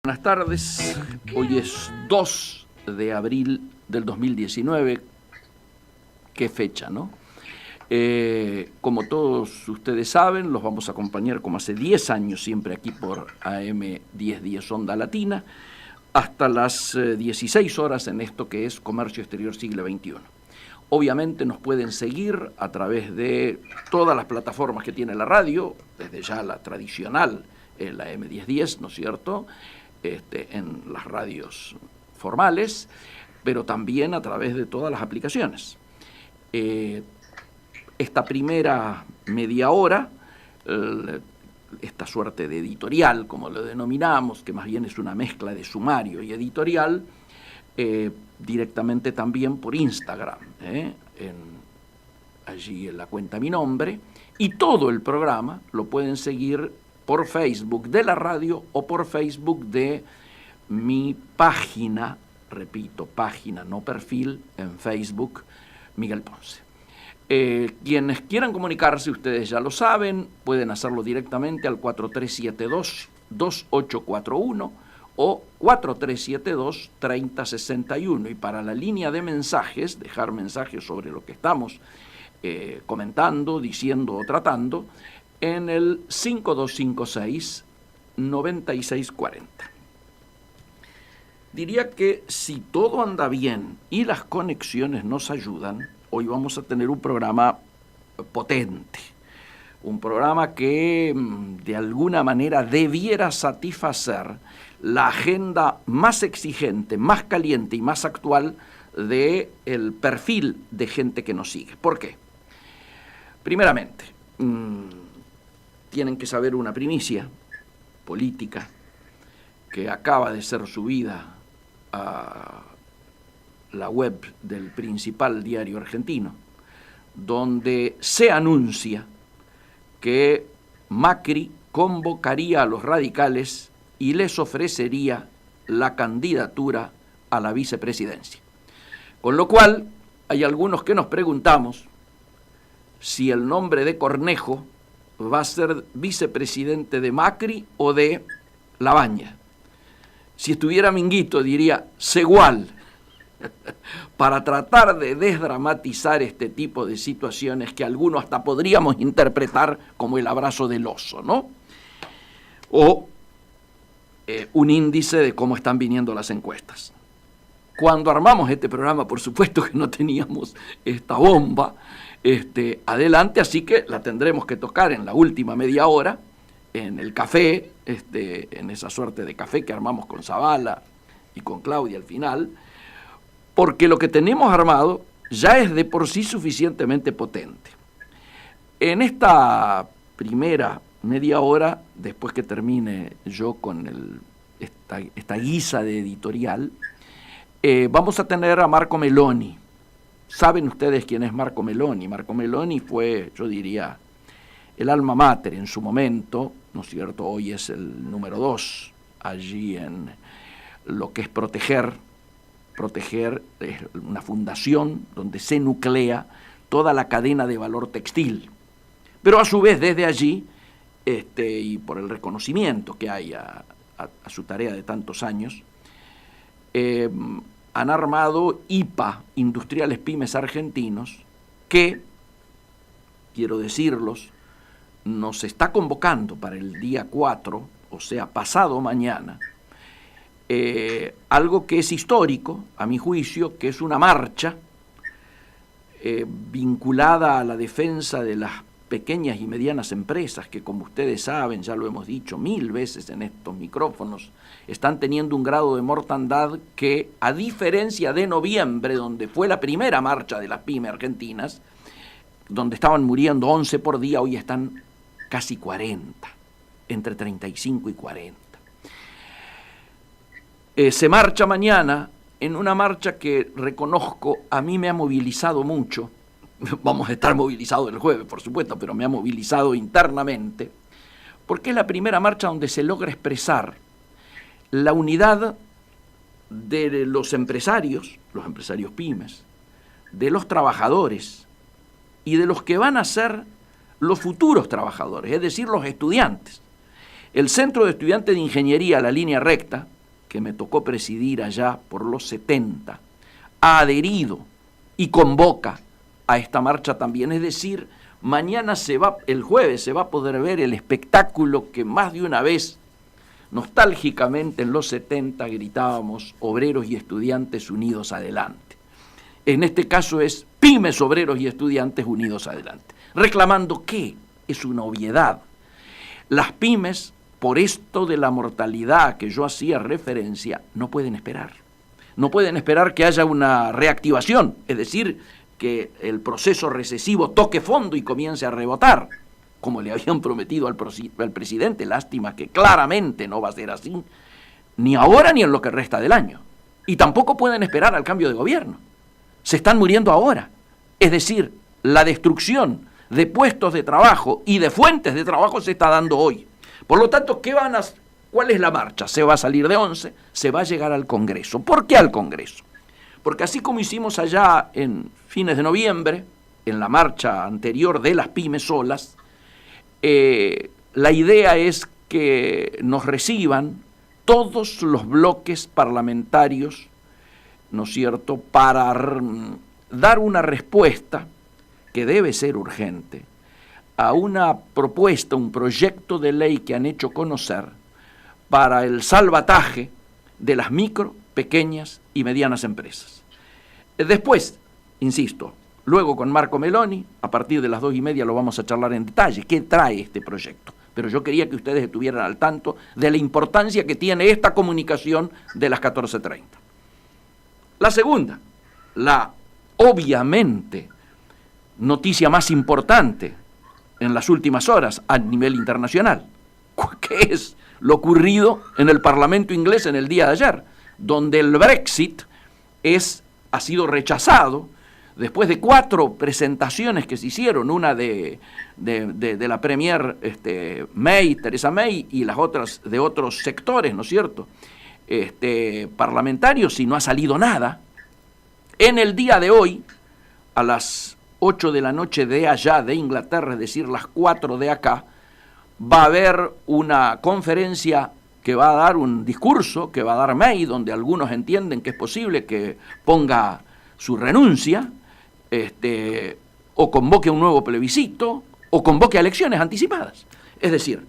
Buenas tardes, hoy es 2 de abril del 2019, qué fecha, ¿no? Como todos ustedes saben, los vamos a acompañar como hace 10 años siempre aquí por AM 1010 Onda Latina, hasta las 16 horas en esto que es Comercio Exterior Siglo XXI. Obviamente nos pueden seguir a través de todas las plataformas que tiene la radio, desde ya la tradicional, la M1010, ¿no es cierto?, en las radios formales, pero también a través de todas las aplicaciones. Esta primera media hora, esta suerte de editorial, como lo denominamos, que más bien es una mezcla de sumario y editorial, directamente también por Instagram, allí en la cuenta Mi Nombre, y todo el programa lo pueden seguir por Facebook de la radio o por Facebook de mi página, repito, página, no perfil, en Facebook, Miguel Ponce. Quienes quieran comunicarse, ustedes ya lo saben, pueden hacerlo directamente al 4372-2841 o 4372-3061. Y para la línea de mensajes, dejar mensajes sobre lo que estamos comentando, diciendo o tratando, en el 5256-9640. Diría que si todo anda bien y las conexiones nos ayudan, hoy vamos a tener un programa potente, un programa que de alguna manera debiera satisfacer la agenda más exigente, más caliente y más actual del perfil de gente que nos sigue. ¿Por qué? Primeramente, tienen que saber una primicia política que acaba de ser subida a la web del principal diario argentino, donde se anuncia que Macri convocaría a los radicales y les ofrecería la candidatura a la vicepresidencia. Con lo cual, hay algunos que nos preguntamos si el nombre de Cornejo va a ser vicepresidente de Macri o de Labaña. Si estuviera Minguito diría Segual, para tratar de desdramatizar este tipo de situaciones que algunos hasta podríamos interpretar como el abrazo del oso, ¿no? O un índice de cómo están viniendo las encuestas. Cuando armamos este programa, por supuesto que no teníamos esta bomba adelante, así que la tendremos que tocar en la última media hora, en el café, en esa suerte de café que armamos con Zavala y con Claudia al final, porque lo que tenemos armado ya es de por sí suficientemente potente. En esta primera media hora, después que termine yo con esta guisa de editorial, vamos a tener a Marco Meloni. ¿Saben ustedes quién es Marco Meloni? Marco Meloni fue, yo diría, el alma mater en su momento, ¿no es cierto? Hoy es el número 2 allí en lo que es Proteger. Proteger es una fundación donde se nuclea toda la cadena de valor textil. Pero a su vez desde allí, y por el reconocimiento que hay a su tarea de tantos años, han armado IPA, Industriales Pymes Argentinos, que, quiero decirlos, nos está convocando para el día 4, o sea, pasado mañana, algo que es histórico, a mi juicio, que es una marcha vinculada a la defensa de las pequeñas y medianas empresas que, como ustedes saben, ya lo hemos dicho 1000 veces en estos micrófonos, están teniendo un grado de mortandad que, a diferencia de noviembre, donde fue la primera marcha de las pymes argentinas, donde estaban muriendo 11 por día, hoy están casi 40, entre 35 y 40. Se marcha mañana en una marcha que, reconozco, a mí me ha movilizado mucho. Vamos a estar movilizados el jueves, por supuesto, pero me ha movilizado internamente, porque es la primera marcha donde se logra expresar la unidad de los empresarios pymes, de los trabajadores y de los que van a ser los futuros trabajadores, es decir, los estudiantes. El Centro de Estudiantes de Ingeniería, La Línea Recta, que me tocó presidir allá por los 70, ha adherido y convoca a esta marcha también. Es decir, mañana el jueves se va a poder ver el espectáculo que más de una vez, nostálgicamente en los 70, gritábamos: obreros y estudiantes unidos adelante. En este caso es pymes, obreros y estudiantes unidos adelante. Reclamando que es una obviedad. Las pymes, por esto de la mortalidad que yo hacía referencia, no pueden esperar. No pueden esperar que haya una reactivación, es decir, que el proceso recesivo toque fondo y comience a rebotar, como le habían prometido al presidente. Lástima que claramente no va a ser así, ni ahora ni en lo que resta del año. Y tampoco pueden esperar al cambio de gobierno. Se están muriendo ahora. Es decir, la destrucción de puestos de trabajo y de fuentes de trabajo se está dando hoy. Por lo tanto, ¿cuál es la marcha? Se va a salir de 11, se va a llegar al Congreso. ¿Por qué al Congreso? Porque así como hicimos allá en fines de noviembre, en la marcha anterior de las pymes solas, la idea es que nos reciban todos los bloques parlamentarios, ¿no es cierto?, para dar una respuesta que debe ser urgente a una propuesta, un proyecto de ley que han hecho conocer para el salvataje de las micro, pequeñas y medianas empresas. Después, insisto, luego con Marco Meloni, a partir de las 2:30 lo vamos a charlar en detalle, qué trae este proyecto. Pero yo quería que ustedes estuvieran al tanto de la importancia que tiene esta comunicación de las 14:30. La segunda, la obviamente noticia más importante en las últimas horas a nivel internacional, que es lo ocurrido en el Parlamento inglés en el día de ayer, donde el Brexit ha sido rechazado después de 4 presentaciones que se hicieron, una de la Premier Theresa May, y las otras de otros sectores, ¿no es cierto?, parlamentarios, y no ha salido nada. En el día de hoy, a las 8 de la noche de allá, de Inglaterra, es decir, las 4 de acá, va a haber una conferencia que va a dar un discurso, que va a dar May, donde algunos entienden que es posible que ponga su renuncia, o convoque un nuevo plebiscito, o convoque a elecciones anticipadas. Es decir,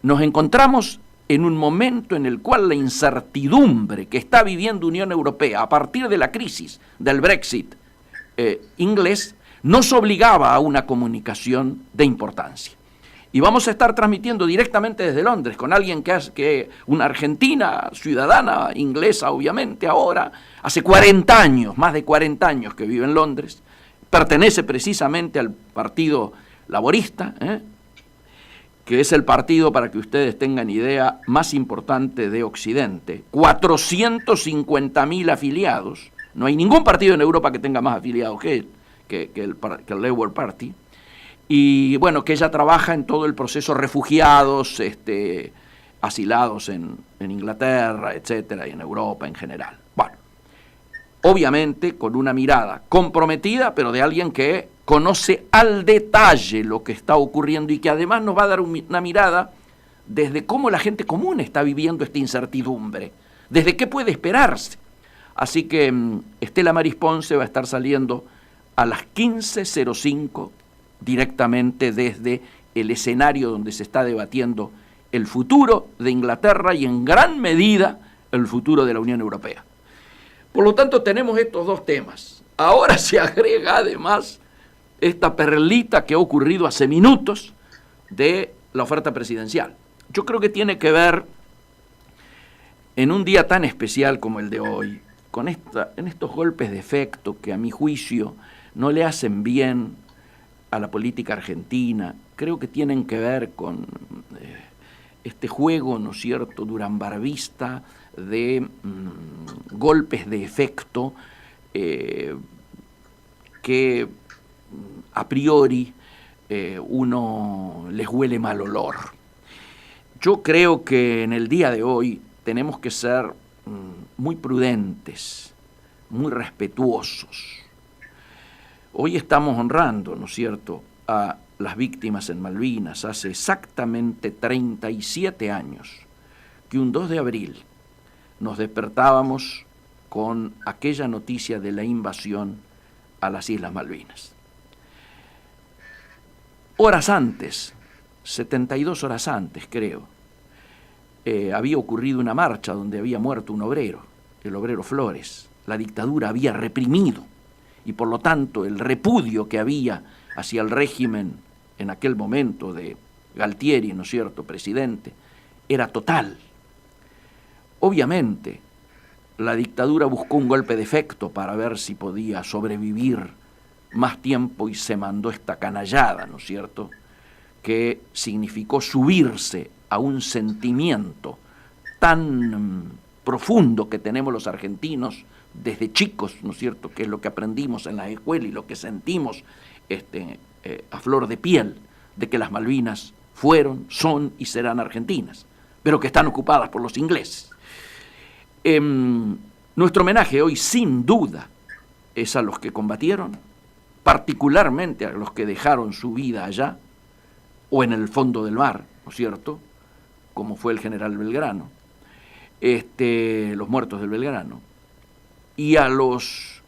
nos encontramos en un momento en el cual la incertidumbre que está viviendo Unión Europea a partir de la crisis del Brexit inglés nos obligaba a una comunicación de importancia. Y vamos a estar transmitiendo directamente desde Londres con alguien que una argentina, ciudadana inglesa obviamente ahora, hace 40 años, más de 40 años que vive en Londres, pertenece precisamente al Partido Laborista, que es el partido, para que ustedes tengan idea, más importante de Occidente, 450.000 afiliados. No hay ningún partido en Europa que tenga más afiliados que el Labour Party. Y bueno, que ella trabaja en todo el proceso refugiados, asilados en Inglaterra, etcétera, y en Europa en general. Bueno, obviamente con una mirada comprometida, pero de alguien que conoce al detalle lo que está ocurriendo y que además nos va a dar una mirada desde cómo la gente común está viviendo esta incertidumbre, desde qué puede esperarse. Así que Estela Maris Ponce va a estar saliendo a las 15:05 directamente desde el escenario donde se está debatiendo el futuro de Inglaterra y en gran medida el futuro de la Unión Europea. Por lo tanto, tenemos estos 2 temas. Ahora se agrega además esta perlita que ha ocurrido hace minutos de la oferta presidencial. Yo creo que tiene que ver, en un día tan especial como el de hoy, en estos golpes de efecto que a mi juicio no le hacen bien a la política argentina. Creo que tienen que ver con este juego, ¿no es cierto?, duranbarbista de golpes de efecto que a priori uno les huele mal olor. Yo creo que en el día de hoy tenemos que ser muy prudentes, muy respetuosos. Hoy estamos honrando, ¿no es cierto?, a las víctimas en Malvinas. Hace exactamente 37 años que un 2 de abril nos despertábamos con aquella noticia de la invasión a las Islas Malvinas. Horas antes, 72 horas antes creo, había ocurrido una marcha donde había muerto un obrero, el obrero Flores. La dictadura había reprimido y por lo tanto el repudio que había hacia el régimen en aquel momento de Galtieri, ¿no es cierto?, presidente, era total. Obviamente, la dictadura buscó un golpe de efecto para ver si podía sobrevivir más tiempo y se mandó esta canallada, ¿no es cierto?, que significó subirse a un sentimiento tan profundo que tenemos los argentinos desde chicos, ¿no es cierto?, que es lo que aprendimos en la escuela y lo que sentimos a flor de piel, de que las Malvinas fueron, son y serán argentinas, pero que están ocupadas por los ingleses. Nuestro homenaje hoy, sin duda, es a los que combatieron, particularmente a los que dejaron su vida allá, o en el fondo del mar, ¿no es cierto?, como fue el general Belgrano, los muertos del Belgrano, y a los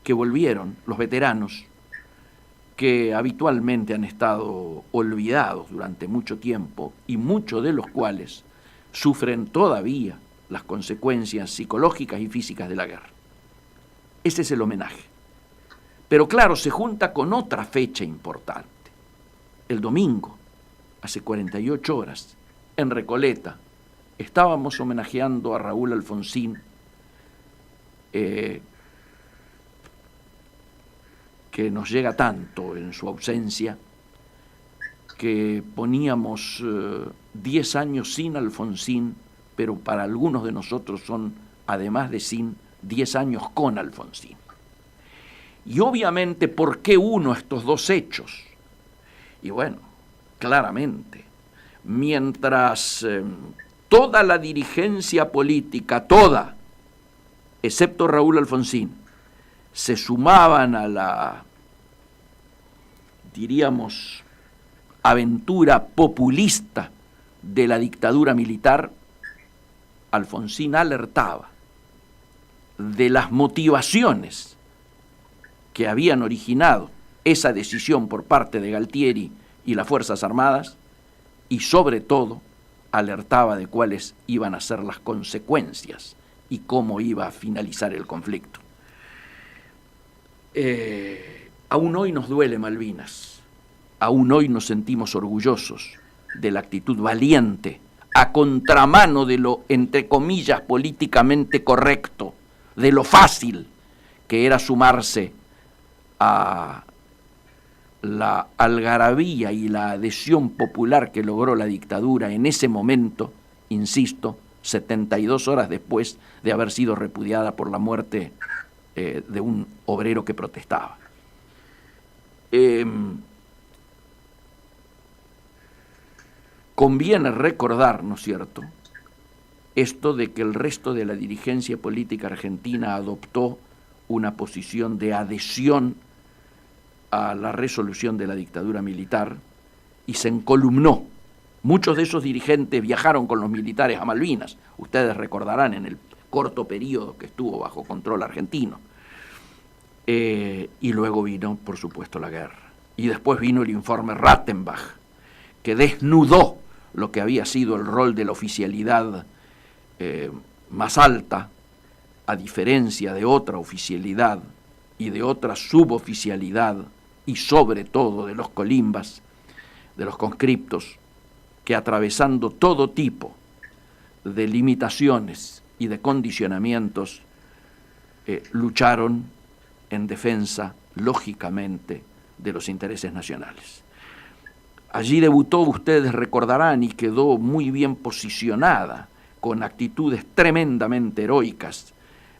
que volvieron, los veteranos, que habitualmente han estado olvidados durante mucho tiempo y muchos de los cuales sufren todavía las consecuencias psicológicas y físicas de la guerra. Ese es el homenaje. Pero claro, se junta con otra fecha importante. El domingo, hace 48 horas, en Recoleta, estábamos homenajeando a Raúl Alfonsín, que nos llega tanto en su ausencia, que poníamos 10 años sin Alfonsín, pero para algunos de nosotros son, además de sin, 10 años con Alfonsín. Y obviamente, ¿por qué uno estos dos hechos? Y bueno, claramente, mientras toda la dirigencia política, toda, excepto Raúl Alfonsín, se sumaban a la, diríamos, aventura populista de la dictadura militar, Alfonsín alertaba de las motivaciones que habían originado esa decisión por parte de Galtieri y las Fuerzas Armadas, y sobre todo alertaba de cuáles iban a ser las consecuencias y cómo iba a finalizar el conflicto. Aún hoy nos duele Malvinas, aún hoy nos sentimos orgullosos de la actitud valiente, a contramano de lo, entre comillas, políticamente correcto, de lo fácil que era sumarse a la algarabía y la adhesión popular que logró la dictadura en ese momento, insisto, 72 horas después de haber sido repudiada por la muerte de un obrero que protestaba. Conviene recordar, ¿no es cierto?, esto de que el resto de la dirigencia política argentina adoptó una posición de adhesión a la resolución de la dictadura militar y se encolumnó. Muchos de esos dirigentes viajaron con los militares a Malvinas, ustedes recordarán en el corto periodo que estuvo bajo control argentino. Y luego vino, por supuesto, la guerra. Y después vino el informe Rattenbach, que desnudó lo que había sido el rol de la oficialidad más alta, a diferencia de otra oficialidad y de otra suboficialidad, y sobre todo de los colimbas, de los conscriptos, que atravesando todo tipo de limitaciones y de condicionamientos, lucharon en defensa, lógicamente, de los intereses nacionales. Allí debutó, ustedes recordarán, y quedó muy bien posicionada, con actitudes tremendamente heroicas,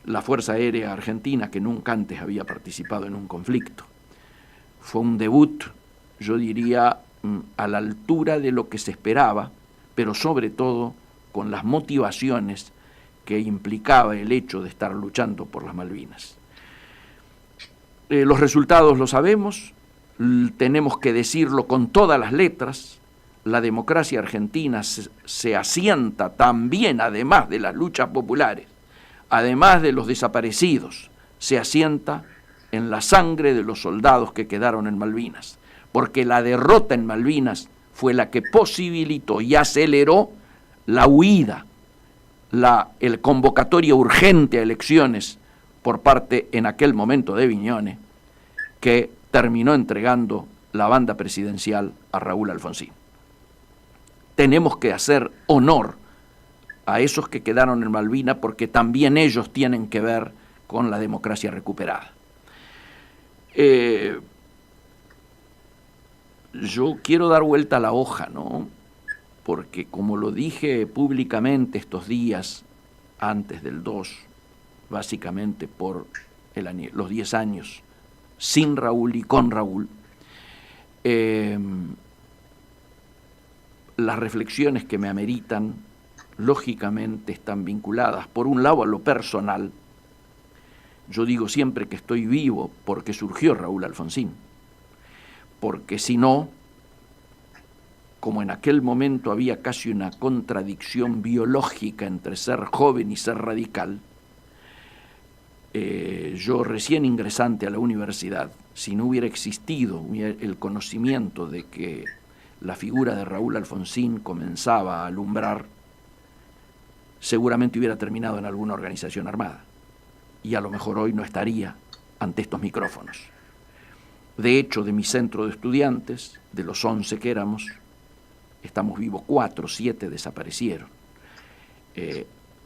la Fuerza Aérea Argentina, que nunca antes había participado en un conflicto. Fue un debut, yo diría, a la altura de lo que se esperaba, pero sobre todo con las motivaciones que implicaba el hecho de estar luchando por las Malvinas. Los resultados los sabemos, tenemos que decirlo con todas las letras, la democracia argentina se asienta también, además de las luchas populares, además de los desaparecidos, se asienta en la sangre de los soldados que quedaron en Malvinas, porque la derrota en Malvinas fue la que posibilitó y aceleró la huida, el convocatoria urgente a elecciones por parte en aquel momento de Viñones, que terminó entregando la banda presidencial a Raúl Alfonsín. Tenemos que hacer honor a esos que quedaron en Malvinas porque también ellos tienen que ver con la democracia recuperada. Yo quiero dar vuelta a la hoja, ¿no? Porque como lo dije públicamente estos días, antes del 2, básicamente por los 10 años, sin Raúl y con Raúl, las reflexiones que me ameritan, lógicamente, están vinculadas, por un lado, a lo personal. Yo digo siempre que estoy vivo porque surgió Raúl Alfonsín, porque si no, como en aquel momento había casi una contradicción biológica entre ser joven y ser radical, yo recién ingresante a la universidad, si no hubiera existido el conocimiento de que la figura de Raúl Alfonsín comenzaba a alumbrar, seguramente hubiera terminado en alguna organización armada. Y a lo mejor hoy no estaría ante estos micrófonos. De hecho, de mi centro de estudiantes, de los 11 que éramos, estamos vivos 4, 7 desaparecieron.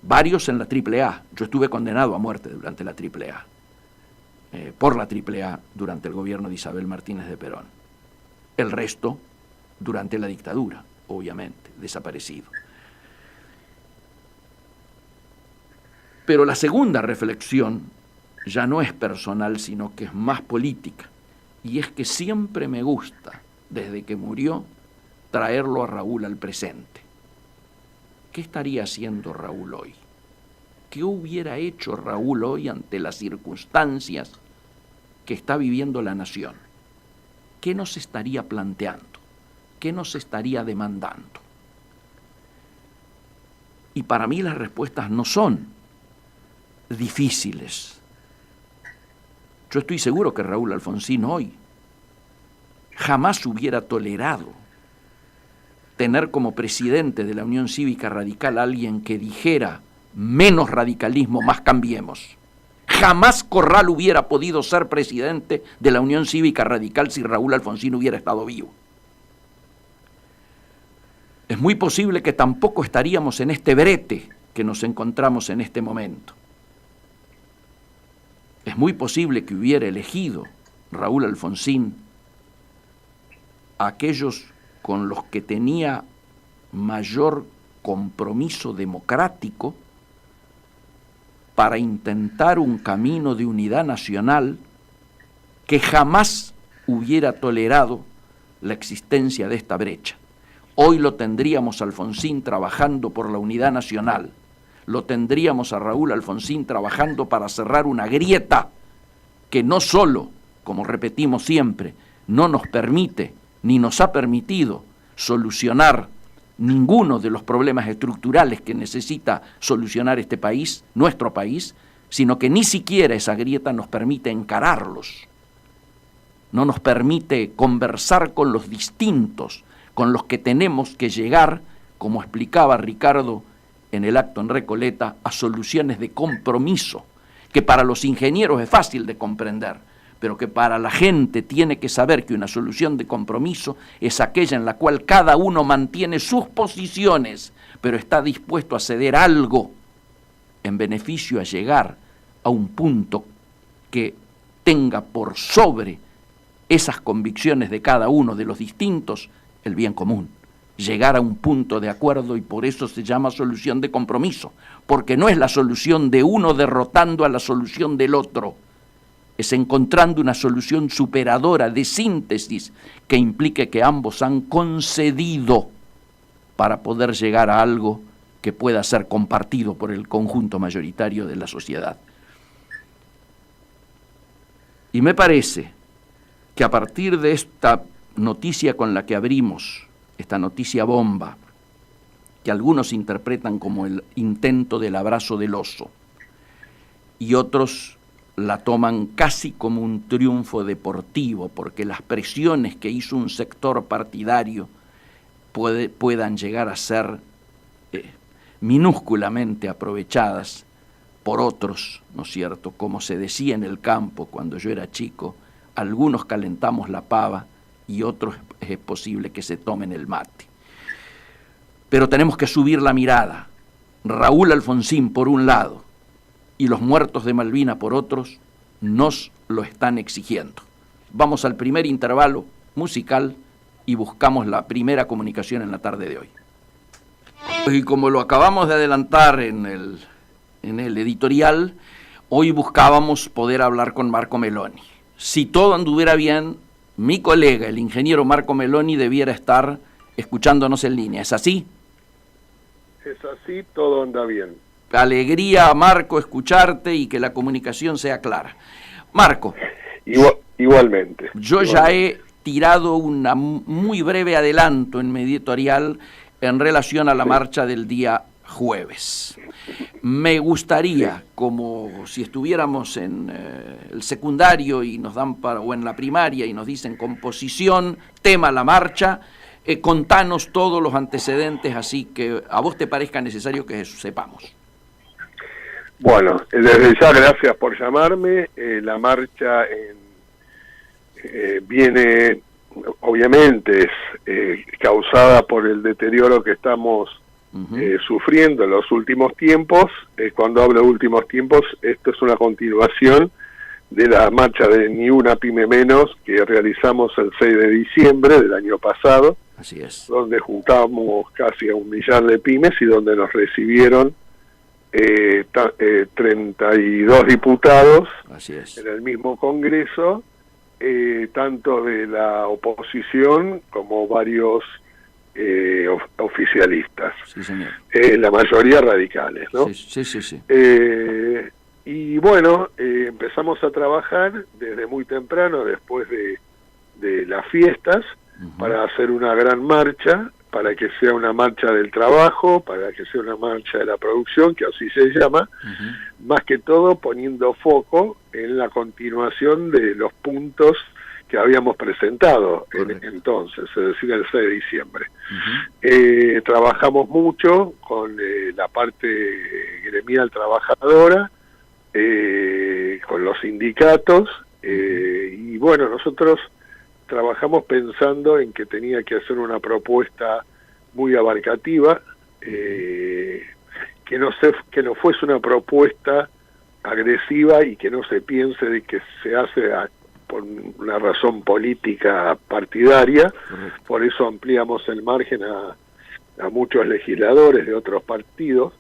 Varios en la AAA. Yo estuve condenado a muerte durante la AAA, por la AAA durante el gobierno de Isabel Martínez de Perón. El resto durante la dictadura, obviamente, desaparecido. Pero la segunda reflexión ya no es personal, sino que es más política. Y es que siempre me gusta, desde que murió, traerlo a Raúl al presente. ¿Qué estaría haciendo Raúl hoy? ¿Qué hubiera hecho Raúl hoy ante las circunstancias que está viviendo la nación? ¿Qué nos estaría planteando? ¿Qué nos estaría demandando? Y para mí las respuestas no son difíciles. Yo estoy seguro que Raúl Alfonsín hoy jamás hubiera tolerado tener como presidente de la Unión Cívica Radical a alguien que dijera menos radicalismo, más cambiemos. Jamás Corral hubiera podido ser presidente de la Unión Cívica Radical si Raúl Alfonsín hubiera estado vivo. Es muy posible que tampoco estaríamos en este brete que nos encontramos en este momento. Es muy posible que hubiera elegido Raúl Alfonsín a aquellos con los que tenía mayor compromiso democrático para intentar un camino de unidad nacional que jamás hubiera tolerado la existencia de esta brecha. Hoy lo tendríamos a Alfonsín trabajando por la unidad nacional, lo tendríamos a Raúl Alfonsín trabajando para cerrar una grieta que no solo, como repetimos siempre, no nos permite ni nos ha permitido solucionar ninguno de los problemas estructurales que necesita solucionar este país, nuestro país, sino que ni siquiera esa grieta nos permite encararlos, no nos permite conversar con los distintos, con los que tenemos que llegar, como explicaba Ricardo en el acto en Recoleta, a soluciones de compromiso, que para los ingenieros es fácil de comprender, pero que para la gente tiene que saber que una solución de compromiso es aquella en la cual cada uno mantiene sus posiciones, pero está dispuesto a ceder algo en beneficio a llegar a un punto que tenga por sobre esas convicciones de cada uno de los distintos el bien común. Llegar a un punto de acuerdo, y por eso se llama solución de compromiso, porque no es la solución de uno derrotando a la solución del otro, es encontrando una solución superadora de síntesis que implique que ambos han concedido para poder llegar a algo que pueda ser compartido por el conjunto mayoritario de la sociedad. Y me parece que a partir de esta noticia con la que abrimos esta noticia bomba, que algunos interpretan como el intento del abrazo del oso, y otros la toman casi como un triunfo deportivo, porque las presiones que hizo un sector partidario puedan llegar a ser minúsculamente aprovechadas por otros, ¿no es cierto? Como se decía en el campo cuando yo era chico, algunos calentamos la pava y otros es posible que se tomen el mate. Pero tenemos que subir la mirada. Raúl Alfonsín por un lado y los muertos de Malvinas por otros nos lo están exigiendo. Vamos al primer intervalo musical y buscamos la primera comunicación en la tarde de hoy. Y como lo acabamos de adelantar en el editorial, hoy buscábamos poder hablar con Marco Meloni. Si todo anduviera bien, mi colega, el ingeniero Marco Meloni, debiera estar escuchándonos en línea. ¿Es así? Es así, todo anda bien. Alegría, Marco, escucharte y que la comunicación sea clara. Marco. Igualmente. Yo ya he tirado un muy breve adelanto en mi editorial en relación a la marcha del día jueves. Me gustaría, como si estuviéramos en el secundario y nos dan o en la primaria y nos dicen composición, tema la marcha, contanos todos los antecedentes, así que a vos te parezca necesario que sepamos. Bueno, desde ya gracias por llamarme. La marcha viene, obviamente, es causada por el deterioro que estamos sufriendo en los últimos tiempos. Cuando hablo de últimos tiempos, esto es una continuación de la marcha de Ni Una Pyme Menos que realizamos el 6 de diciembre del año pasado. Así es. Donde juntamos casi a 1 millón de pymes y donde nos recibieron 32 diputados. Así es. En el mismo Congreso, tanto de la oposición como varios oficialistas. Sí, señor. La mayoría radicales, ¿no? Sí. Y bueno, empezamos a trabajar desde muy temprano, después de las fiestas, para hacer una gran marcha, para que sea una marcha del trabajo, para que sea una marcha de la producción, que así se llama, más que todo poniendo foco en la continuación de los puntos que habíamos presentado entonces, es decir, el 6 de diciembre. Trabajamos mucho con la parte gremial trabajadora, con los sindicatos, y bueno, nosotros trabajamos pensando en que tenía que hacer una propuesta muy abarcativa, que no fuese una propuesta agresiva y que no se piense de que se hace por una razón política partidaria. Por eso ampliamos el margen a muchos legisladores de otros partidos.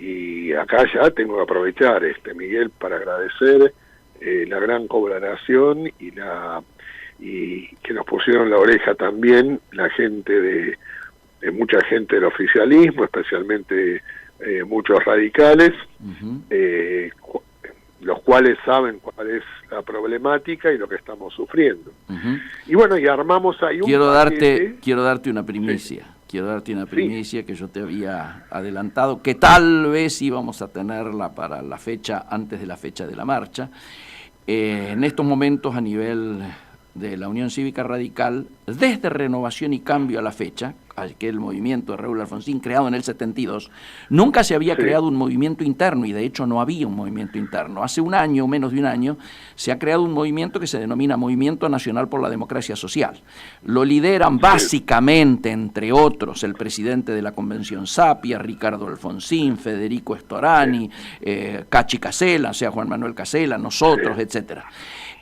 Y acá ya tengo que aprovechar, Miguel, para agradecer la gran colaboración y que nos pusieron la oreja también la gente de mucha gente del oficialismo, especialmente muchos radicales, los cuales saben cuál es la problemática y lo que estamos sufriendo. Y bueno, y armamos ahí quiero darte una primicia. Sí. Quiero darte una primicia que yo te había adelantado, que tal vez íbamos a tenerla para la fecha, antes de la fecha de la marcha. En estos momentos, a nivel de la Unión Cívica Radical, desde Renovación y Cambio a la fecha, aquel movimiento de Raúl Alfonsín creado en el 72, nunca se había creado un movimiento interno, y de hecho no había un movimiento interno. Hace un año, menos de un año, se ha creado un movimiento que se denomina Movimiento Nacional por la Democracia Social. Lo lideran básicamente, entre otros, el presidente de la Convención Sapia, Ricardo Alfonsín, Federico Storani, Cachi Casela, o sea, Juan Manuel Casela, nosotros, etcétera.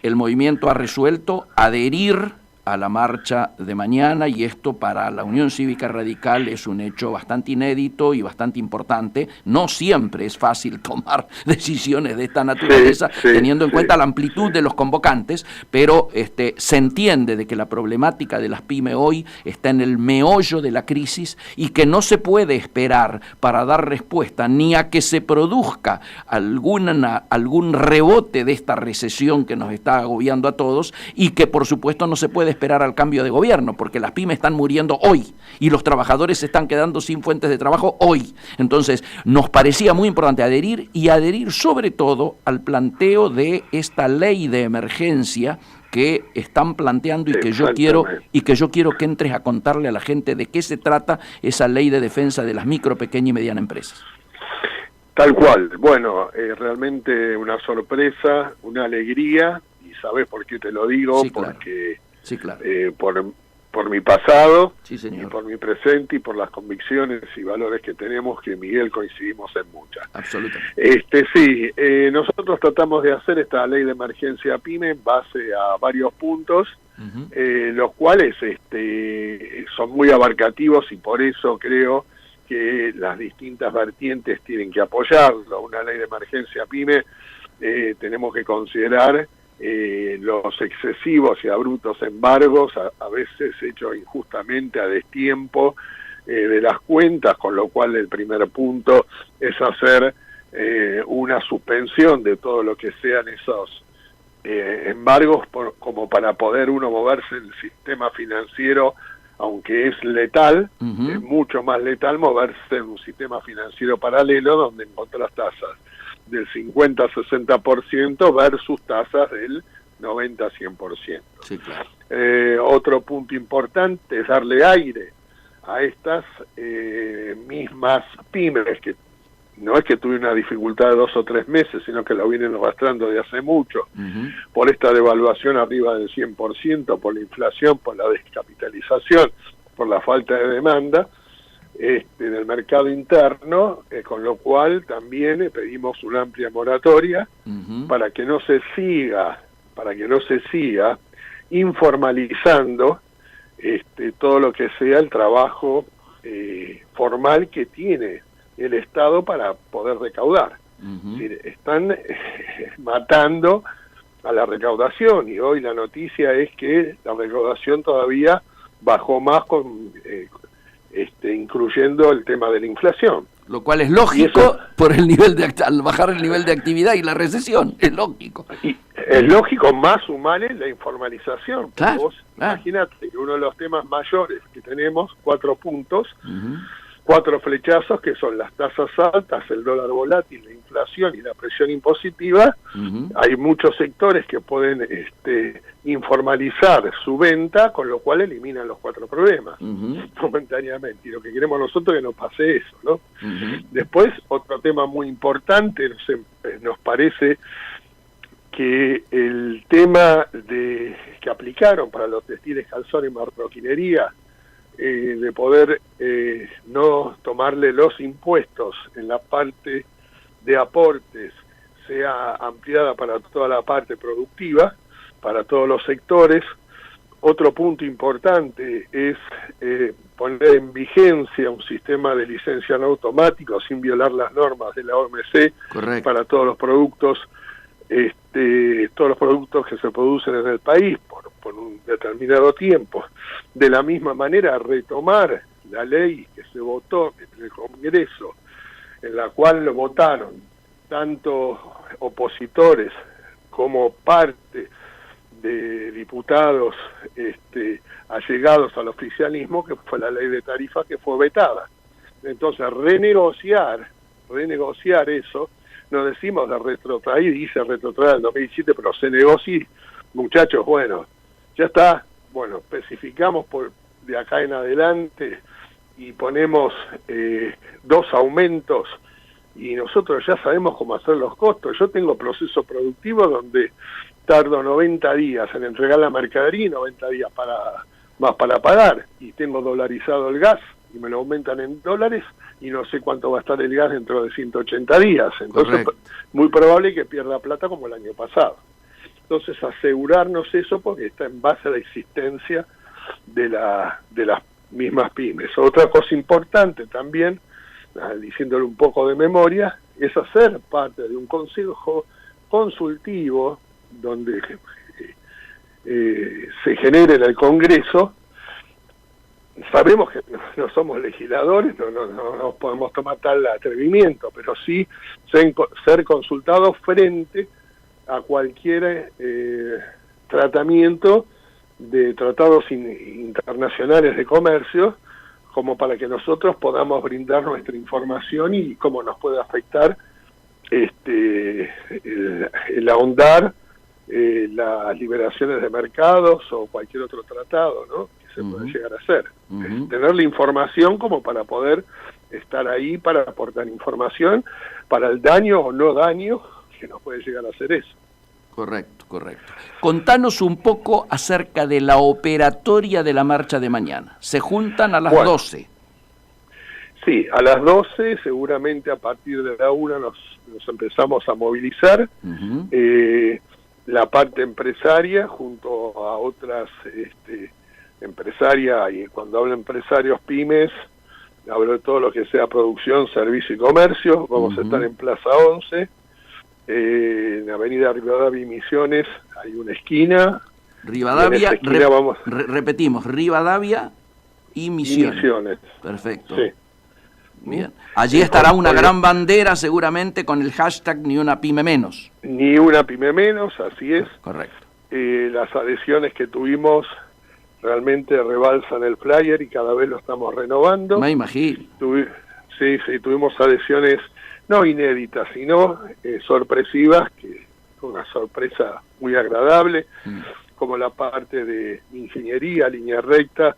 El movimiento ha resuelto adherir a la marcha de mañana, y esto para la Unión Cívica Radical es un hecho bastante inédito y bastante importante. No siempre es fácil tomar decisiones de esta naturaleza, teniendo en cuenta la amplitud de los convocantes, pero se entiende de que la problemática de las pymes hoy está en el meollo de la crisis y que no se puede esperar para dar respuesta ni a que se produzca algún rebote de esta recesión que nos está agobiando a todos, y que por supuesto no se puede esperar al cambio de gobierno, porque las pymes están muriendo hoy y los trabajadores se están quedando sin fuentes de trabajo hoy. Entonces, nos parecía muy importante adherir sobre todo al planteo de esta ley de emergencia que están planteando y que yo quiero que entres a contarle a la gente de qué se trata esa ley de defensa de las micro, pequeñas y medianas empresas. Tal cual. Bueno, realmente una sorpresa, una alegría, y ¿sabés por qué te lo digo? Sí, claro. Porque sí, claro. Por mi pasado, sí, señor. Y por mi presente y por las convicciones y valores que tenemos, que Miguel coincidimos en muchas. Absolutamente. Sí, nosotros tratamos de hacer esta ley de emergencia PYME en base a varios puntos, los cuales son muy abarcativos, y por eso creo que las distintas vertientes tienen que apoyarlo. Una ley de emergencia PYME, tenemos que considerar los excesivos y abruptos embargos, a veces hechos injustamente a destiempo de las cuentas, con lo cual el primer punto es hacer una suspensión de todo lo que sean esos embargos, como para poder uno moverse en el sistema financiero, aunque es letal, es mucho más letal moverse en un sistema financiero paralelo donde encontrás tasas del 50-60% versus tasas del 90-100%. Sí, claro. Otro punto importante es darle aire a estas mismas pymes, que no es que tuve una dificultad de 2 o 3 meses, sino que lo vienen arrastrando de hace mucho, por esta devaluación arriba del 100%, por la inflación, por la descapitalización, por la falta de demanda en el mercado interno, con lo cual también pedimos una amplia moratoria para que no se siga informalizando todo lo que sea el trabajo formal que tiene el Estado para poder recaudar. Es decir, están matando a la recaudación, y hoy la noticia es que la recaudación todavía bajó más incluyendo el tema de la inflación. Lo cual es lógico por el nivel al bajar el nivel de actividad y la recesión, es lógico. Y es lógico, más sumale la informalización. Claro, vos imaginate que uno de los temas mayores que tenemos, 4 puntos, 4 flechazos, que son las tasas altas, el dólar volátil, la inflación y la presión impositiva. Hay muchos sectores que pueden informalizar su venta, con lo cual eliminan los 4 problemas momentáneamente, y lo que queremos nosotros es que no pase eso, ¿no? Después, otro tema muy importante, nos parece que el tema que aplicaron para los textiles, calzones y marroquinería, de poder no tomarle los impuestos en la parte de aportes, sea ampliada para toda la parte productiva, para todos los sectores. Otro punto importante es poner en vigencia un sistema de licencia no automático sin violar las normas de la OMC. Correcto. Para todos los productos que se producen en el país por un determinado tiempo. De la misma manera, retomar la ley que se votó en el Congreso, en la cual lo votaron tanto opositores como parte de diputados allegados al oficialismo, que fue la ley de tarifa, que fue vetada. Entonces, renegociar eso, no decimos de retrotraer, dice retrotraer al 2017, pero se negocia, muchachos, bueno, ya está, bueno, especificamos de acá en adelante y ponemos 2 aumentos, y nosotros ya sabemos cómo hacer los costos. Yo tengo proceso productivo donde tardo 90 días en entregar la mercadería y 90 días más para pagar, y tengo dolarizado el gas y me lo aumentan en dólares y no sé cuánto va a estar el gas dentro de 180 días. Entonces, muy probable que pierda plata como el año pasado. Entonces, asegurarnos eso, porque está en base a la existencia de las mismas pymes. Otra cosa importante también, diciéndole un poco de memoria, es hacer parte de un consejo consultivo donde se genere en el Congreso. Sabemos que no somos legisladores, no podemos tomar tal atrevimiento, pero sí ser consultados frente a cualquier tratamiento de tratados internacionales de comercio, como para que nosotros podamos brindar nuestra información y cómo nos puede afectar el ahondar las liberaciones de mercados o cualquier otro tratado, ¿no?, que se puede llegar a hacer. Tener la información como para poder estar ahí para aportar información para el daño o no daño que nos puede llegar a hacer eso. Correcto, correcto. Contanos un poco acerca de la operatoria de la marcha de mañana. Se juntan a las 12. Sí, a las 12, seguramente a partir de la 1 nos empezamos a movilizar. La parte empresaria junto a otras empresarias, y cuando hablo empresarios, pymes, hablo de todo lo que sea producción, servicio y comercio. Vamos a estar en Plaza 11, en Avenida Rivadavia y Misiones, hay una esquina. Rivadavia, repetimos, Rivadavia y Misiones. Perfecto. Sí. Bien. Allí estará una gran bandera seguramente con el hashtag Ni una pyme menos. Ni una pyme menos, así es. Correcto. Las adhesiones que tuvimos realmente rebalsan el flyer y cada vez lo estamos renovando. Me imagino. Sí, tuvimos adhesiones no inéditas, sino sorpresivas, que fue una sorpresa muy agradable, como la parte de ingeniería, línea recta,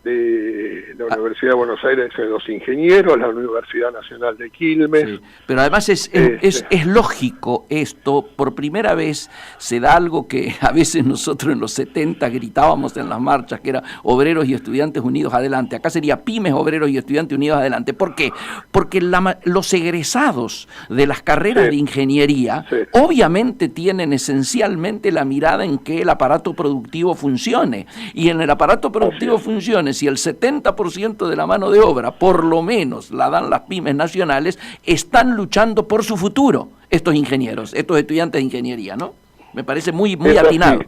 de la Universidad de Buenos Aires de los Ingenieros, la Universidad Nacional de Quilmes. Sí. Pero además es lógico esto, por primera vez se da algo que a veces nosotros en los 70 gritábamos en las marchas, que era obreros y estudiantes unidos adelante. Acá sería pymes, obreros y estudiantes unidos adelante. ¿Por qué? Porque los egresados de las carreras de ingeniería obviamente tienen esencialmente la mirada en que el aparato productivo funcione. Y en el aparato productivo funcione, si el 70% de la mano de obra, por lo menos, la dan las pymes nacionales, están luchando por su futuro, estos ingenieros, estos estudiantes de ingeniería, ¿no? Me parece muy atinado.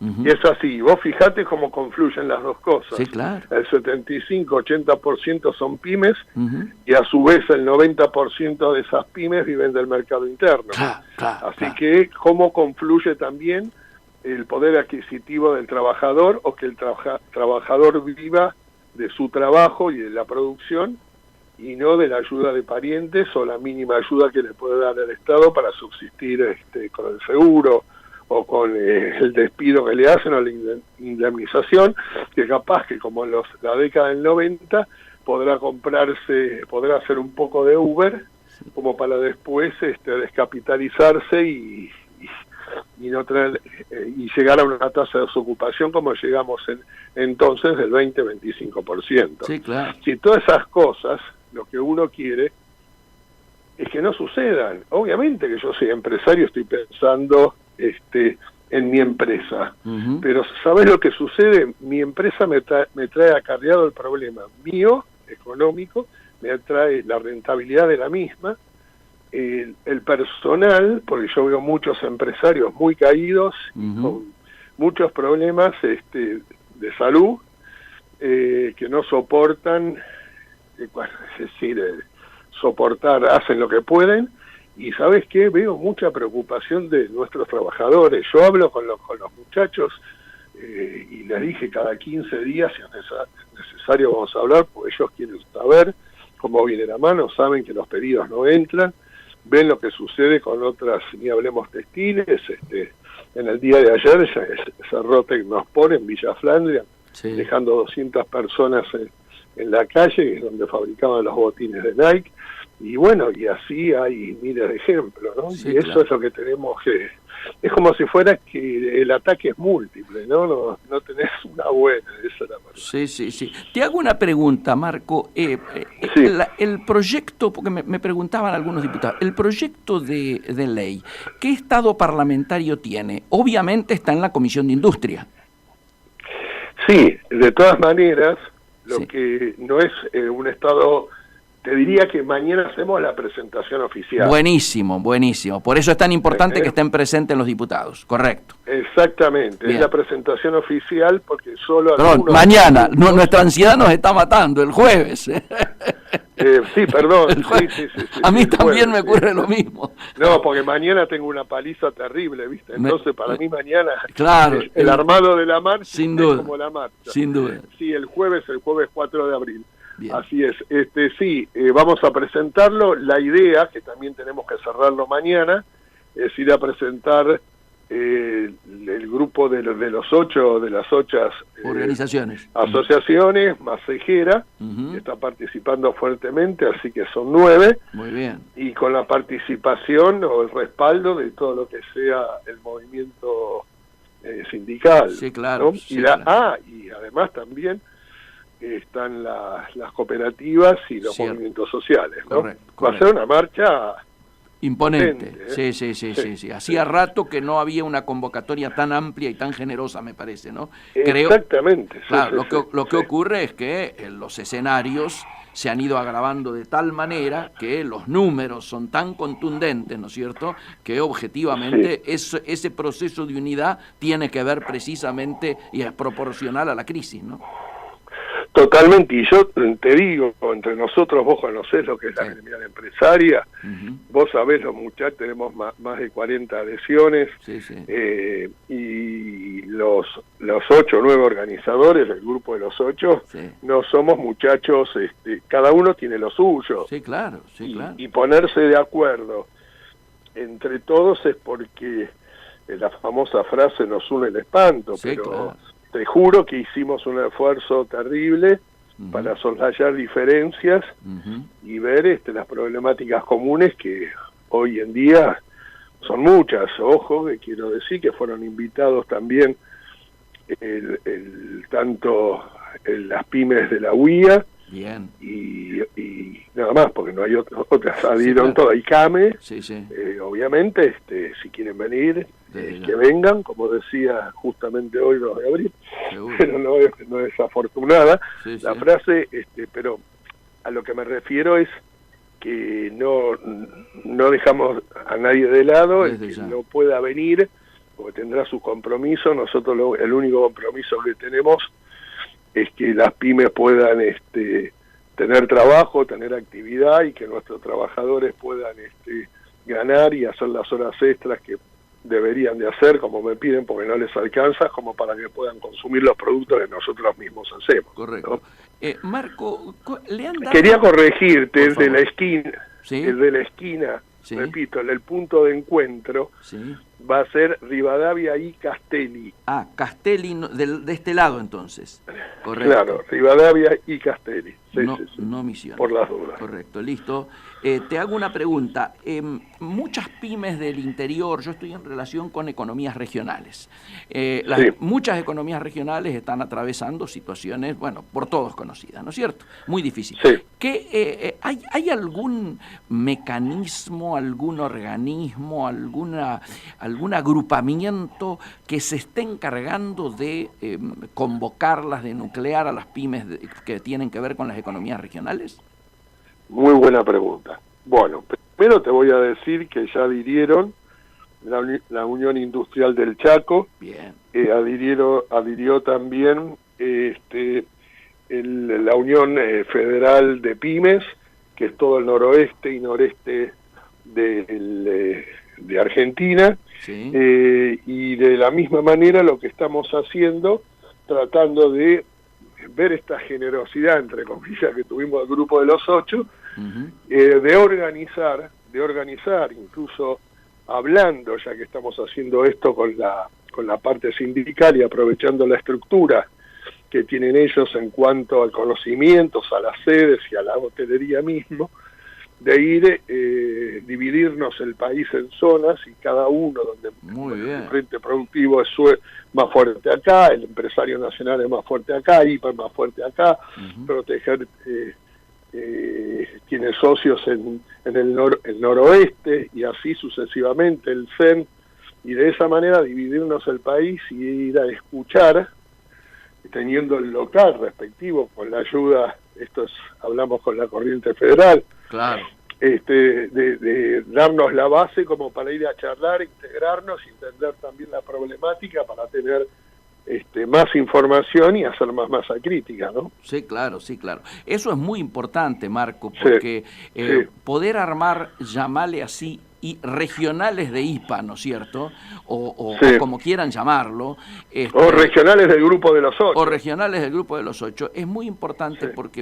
Y es así, vos fijate cómo confluyen las dos cosas. Sí, claro. El 75-80% son pymes y a su vez el 90% de esas pymes viven del mercado interno. Así que cómo confluye también el poder adquisitivo del trabajador, o que el trabajador viva de su trabajo y de la producción y no de la ayuda de parientes o la mínima ayuda que le puede dar el Estado para subsistir con el seguro o con el despido que le hacen o la indemnización, que capaz que como en la década del 90 podrá hacer un poco de Uber como para después descapitalizarse y no tener y llegar a una tasa de desocupación como llegamos entonces del 20-25%. Sí, claro. Si todas esas cosas, lo que uno quiere es que no sucedan. Obviamente que yo soy empresario, estoy pensando en mi empresa, pero ¿sabés lo que sucede? Mi empresa me trae acarreado el problema mío, económico, me trae la rentabilidad de la misma, el personal, porque yo veo muchos empresarios muy caídos, con muchos problemas de salud, que no soportan, es decir, hacen lo que pueden, y ¿sabes qué? Veo mucha preocupación de nuestros trabajadores. Yo hablo con los muchachos y les dije cada 15 días, si es necesario vamos a hablar, porque ellos quieren saber cómo viene la mano, saben que los pedidos no entran, ven lo que sucede con otras, ni hablemos textiles. En el día de ayer cerró Tecnospor en Villa Flandria, dejando 200 personas en la calle, que es donde fabricaban los botines de Nike, y bueno, y así hay miles de ejemplos, ¿no? Sí, y eso es lo que tenemos que... Es como si fuera que el ataque es múltiple, ¿no? No tenés una buena, esa es la verdad. Sí. Te hago una pregunta, Marco. El proyecto, porque me preguntaban algunos diputados, el proyecto de ley, ¿qué estado parlamentario tiene? Obviamente está en la Comisión de Industria. Sí, de todas maneras, lo que no es un estado... Te diría que mañana hacemos la presentación oficial. Buenísimo. Por eso es tan importante que estén presentes los diputados, correcto. Exactamente, bien. Es la presentación oficial porque solo... Mañana, nuestra ansiedad nos está matando, el jueves. Sí, perdón. Sí, a mí también me jueves, ocurre lo mismo. No, porque mañana tengo una paliza terrible, ¿viste? Entonces, para mí mañana claro, el armado de la marcha sin es duda, como la marcha. sin duda. Sí, el jueves 4 de abril. Bien. Así es. Sí, vamos a presentarlo. La idea, que también tenemos que cerrarlo mañana, es ir a presentar el grupo de las 8 organizaciones, asociaciones, más Cejera, que está participando fuertemente, así que son 9. Muy bien. Y con la participación o el respaldo de todo lo que sea el movimiento sindical. Sí, claro. ¿no? Sí, y además también están las cooperativas y los movimientos sociales, ¿no? Correcto. Va a ser una marcha imponente. Potente, Sí. Hacía rato que no había una convocatoria tan amplia y tan generosa, me parece, ¿no? Exactamente. Claro, lo que ocurre es que los escenarios se han ido agravando de tal manera que los números son tan contundentes, ¿no es cierto?, que objetivamente ese proceso de unidad tiene que ver precisamente y es proporcional a la crisis, ¿no? Totalmente, y yo te digo, entre nosotros vos conocés lo que es la gremial empresaria, vos sabés, los muchachos tenemos más de 40 adhesiones, y los 8 o 9 organizadores, el grupo de los 8, no somos muchachos, cada uno tiene lo suyo. Sí, claro. Y ponerse de acuerdo entre todos es porque la famosa frase nos une el espanto, pero... Claro. Te juro que hicimos un esfuerzo terrible para soslayar diferencias y ver las problemáticas comunes que hoy en día son muchas. Ojo, que quiero decir que fueron invitados también tanto las pymes de la UIA. Bien. Y nada más, porque no hay otras adhirón todas, y CAME, obviamente, si quieren venir, que vengan, como decía justamente hoy 2 de abril, pero no es afortunada la frase, pero a lo que me refiero es que no dejamos a nadie de lado, el que no pueda venir, porque tendrá sus compromisos. Nosotros el único compromiso que tenemos es que las pymes puedan tener trabajo, tener actividad, y que nuestros trabajadores puedan ganar y hacer las horas extras que deberían de hacer, como me piden, porque no les alcanza, como para que puedan consumir los productos que nosotros mismos hacemos. Correcto. ¿No? Marco, ¿le han dado... Quería corregirte, el de la esquina, repito, el punto de encuentro va a ser Rivadavia y Castelli. Castelli de este lado, entonces. Correcto. Claro, Rivadavia y Castelli. No Misiones. Por las dudas. Correcto, listo. Te hago una pregunta. Muchas pymes del interior, yo estoy en relación con economías regionales. Muchas economías regionales están atravesando situaciones, por todos conocidas, ¿no es cierto? Muy difíciles. ¿Hay algún mecanismo, algún organismo, algún agrupamiento que se esté encargando de convocarlas, de nuclear a las pymes que tienen que ver con las economías regionales? Muy buena pregunta. Bueno, primero te voy a decir que ya adhirieron la Unión Industrial del Chaco. Bien. Adhirió también la Unión Federal de Pymes, que es todo el noroeste y noreste de Argentina. Y de la misma manera lo que estamos haciendo, tratando de ver esta generosidad, entre comillas, que tuvimos el grupo de los 8, de organizar, incluso hablando, ya que estamos haciendo esto con la parte sindical y aprovechando la estructura que tienen ellos en cuanto al conocimiento, a las sedes y a la hotelería mismo, de ir dividirnos el país en zonas, y cada uno donde el frente productivo es más fuerte acá, el empresario nacional es más fuerte acá, IPA es más fuerte acá, Proteger tiene socios en el noroeste, y así sucesivamente el CEN, y de esa manera dividirnos el país y ir a escuchar, teniendo el local respectivo, con la ayuda, hablamos con la Corriente Federal, claro, de darnos la base como para ir a charlar, integrarnos y entender también la problemática, para tener más información y hacer más masa crítica, ¿no? Sí, claro, sí, claro. Eso es muy importante, Marco, porque sí. poder armar, llamarle así, y regionales de IPA, ¿no es cierto? O como quieran llamarlo. O regionales del Grupo de los Ocho. O regionales del Grupo de los Ocho. Es muy importante porque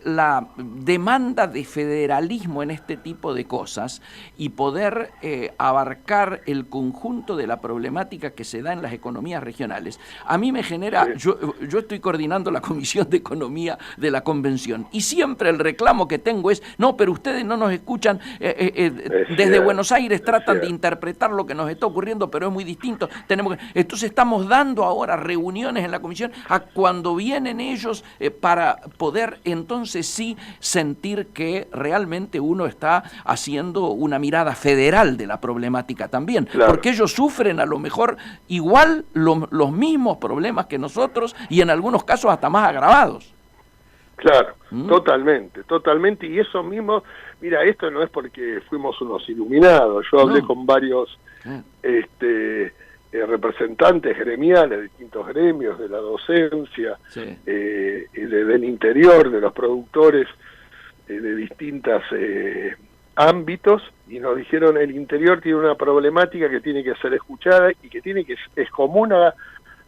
la demanda de federalismo en este tipo de cosas y poder abarcar el conjunto de la problemática que se da en las economías regionales, a mí me genera, yo estoy coordinando la Comisión de Economía de la Convención y siempre el reclamo que tengo es, no, pero ustedes no nos escuchan, desde Buenos Aires tratan de interpretar lo que nos está ocurriendo, pero es muy distinto. Entonces estamos dando ahora reuniones en la comisión a cuando vienen ellos para poder entonces sí sentir que realmente uno está haciendo una mirada federal de la problemática también, porque ellos sufren a lo mejor igual los mismos problemas que nosotros y en algunos casos hasta más agravados. Claro, totalmente, y eso mismo, mira, esto no es porque fuimos unos iluminados, yo hablé con varios representantes gremiales de distintos gremios, de la docencia, del interior, de los productores de distintos ámbitos, y nos dijeron el interior tiene una problemática que tiene que ser escuchada y que es común a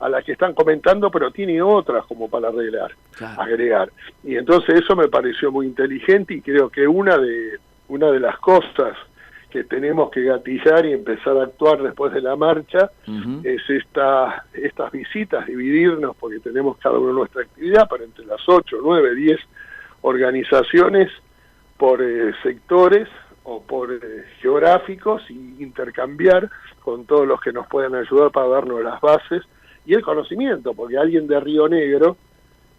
las que están comentando, pero tiene otras como para agregar. Y entonces eso me pareció muy inteligente y creo que una de las cosas que tenemos que gatillar y empezar a actuar después de la marcha es estas visitas, dividirnos, porque tenemos cada uno nuestra actividad, pero entre las 8, 9, 10 organizaciones por sectores o por geográficos y intercambiar con todos los que nos puedan ayudar para darnos las bases y el conocimiento, porque alguien de Río Negro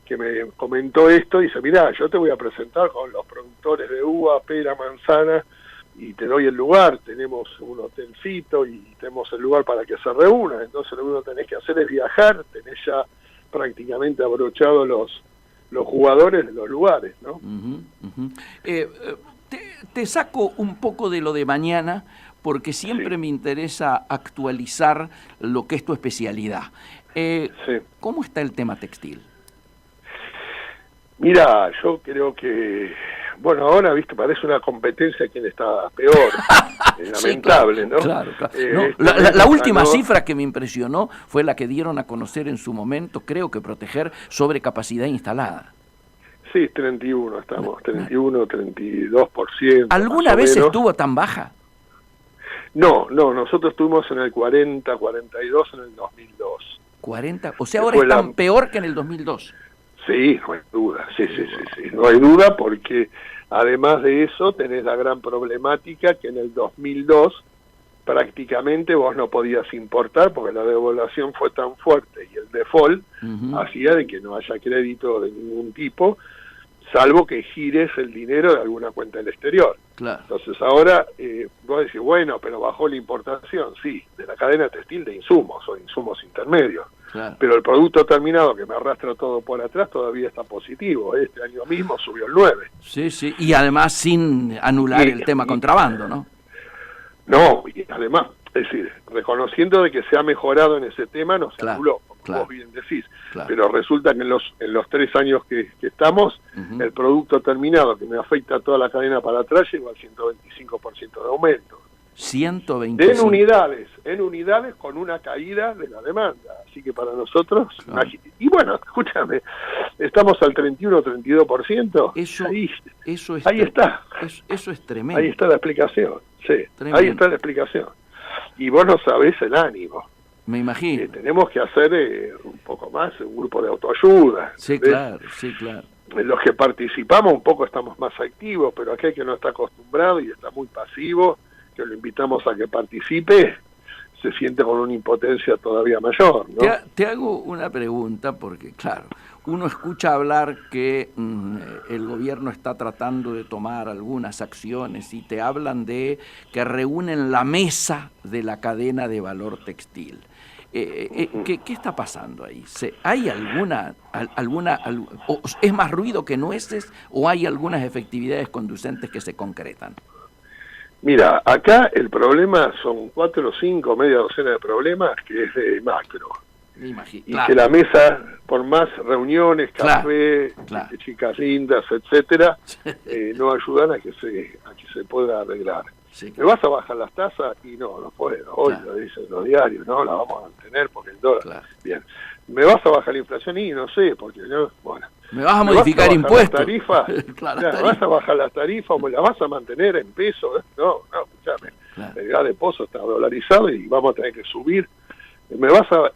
que me comentó esto dice, mirá, yo te voy a presentar con los productores de uva, pera, manzana y te doy el lugar, tenemos un hotelcito y tenemos el lugar para que se reúnan, entonces lo único que tenés que hacer es viajar, tenés ya prácticamente abrochados los jugadores de los lugares, ¿no? Te saco un poco de lo de mañana, porque siempre me interesa actualizar lo que es tu especialidad. ¿Cómo está el tema textil? Mira, yo creo que, bueno, ahora, viste, parece una competencia quién está peor, lamentable, ¿no? Claro. No, la última cifra que me impresionó fue la que dieron a conocer en su momento, creo que proteger sobrecapacidad instalada. Sí, 31 estamos, 31, 32%. ¿Alguna vez estuvo tan baja? No, nosotros estuvimos en el 40, 42 en el 2002. 40, o sea, ahora están peor que en el 2002. Sí, no hay duda, sí, no hay duda, porque además de eso tenés la gran problemática que en el 2002 prácticamente vos no podías importar porque la devaluación fue tan fuerte y el default hacía de que no haya crédito de ningún tipo, salvo que gires el dinero de alguna cuenta del exterior. Claro. Entonces ahora vos decís, bueno, pero bajó la importación, sí, de la cadena textil de insumos o insumos intermedios. Claro. Pero el producto terminado que me arrastra todo por atrás todavía está positivo. Este año mismo subió el 9. Sí, y además sin anular el tema contrabando, ¿no? No, y además, es decir, reconociendo de que se ha mejorado en ese tema, no se anuló, como vos bien decís. Pero resulta que en los 3 años que estamos, el producto terminado que me afecta a toda la cadena para atrás llegó al 125% de aumento. 125. En unidades con una caída de la demanda. Así que para nosotros, y bueno, escúchame, estamos al 31-32%. Ahí está. Eso es tremendo. Ahí está la explicación, sí. Tremendo. Ahí está la explicación. Y vos no sabés el ánimo. Me imagino. Tenemos que hacer un poco más, un grupo de autoayuda. Sí, claro. Los que participamos un poco estamos más activos, pero aquel que no está acostumbrado y está muy pasivo, que lo invitamos a que participe, se siente con una impotencia todavía mayor, ¿no? Te hago una pregunta, porque claro, uno escucha hablar que el gobierno está tratando de tomar algunas acciones y te hablan de que reúnen la mesa de la cadena de valor textil. ¿Qué está pasando ahí? ¿Hay alguna o es más ruido que nueces o hay algunas efectividades conducentes que se concretan? Mira, acá el problema son 4 o 5, media docena de problemas, que es de macro. Y claro. que la mesa, por más reuniones, Claro, café, claro. chicas lindas, etcétera, no ayudan a que se pueda arreglar. Sí, ¿Me vas a bajar las tasas? Y no puedo. Hoy claro. lo dicen los diarios, no, la vamos a mantener porque el dólar. Claro. Bien. ¿Me vas a bajar la inflación? Y no sé, porque no, bueno. ¿Me vas a modificar impuestos? ¿Las tarifas? Claro, ¿Me vas a bajar las tarifas o me las vas a mantener en pesos? No, escúchame. Claro. El gas de pozo está dolarizado y vamos a tener que subir. ¿Me vas a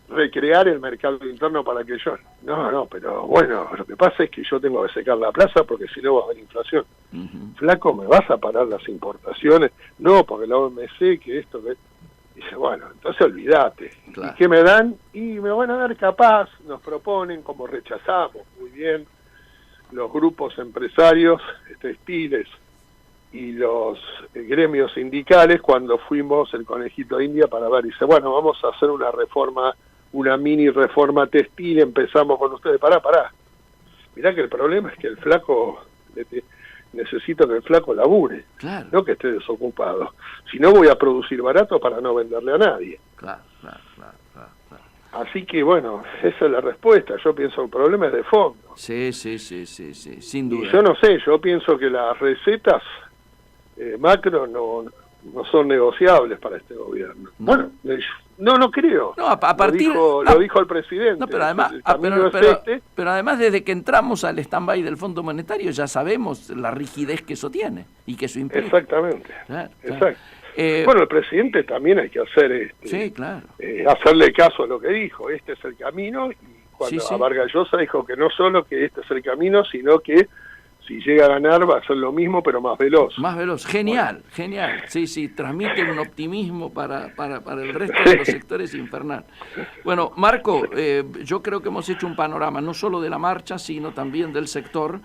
recrear el mercado interno para que yo? No, pero bueno, lo que pasa es que yo tengo que secar la plaza porque si no va a haber inflación. Flaco, ¿me vas a parar las importaciones? No, porque la OMC, que esto, que... Dice, bueno, entonces olvídate. Claro. ¿Y qué me dan? Y me van a dar capaz, nos proponen, como rechazamos muy bien, los grupos empresarios, textiles y los gremios sindicales, cuando fuimos el conejito de India para ver, dice, bueno, vamos a hacer una reforma, una mini reforma textil, empezamos con ustedes, pará. Mirá que el problema es que el flaco... necesito que el flaco labure, claro. No que esté desocupado. Si no, voy a producir barato para no venderle a nadie. Claro. Así que, bueno, esa es la respuesta. Yo pienso que el problema es de fondo. Sí, sin duda. Y yo no sé, yo pienso que las recetas macro no son negociables para este gobierno. No. Bueno, no creo. No, a partir... Lo dijo el presidente. No, pero además, pero además desde que entramos al stand-by del Fondo Monetario ya sabemos la rigidez que eso tiene y que eso implica. Exactamente. Claro. Exacto. Bueno, el presidente también hay que hacer sí, claro. hacerle caso a lo que dijo. Este es el camino. Y cuando sí. a Vargas Llosa dijo que no solo que este es el camino, sino que si llega a ganar va a ser lo mismo, pero más veloz. Más veloz. Genial. Sí, transmite un optimismo para el resto de los sectores infernal. Bueno, Marco, yo creo que hemos hecho un panorama no solo de la marcha, sino también del sector.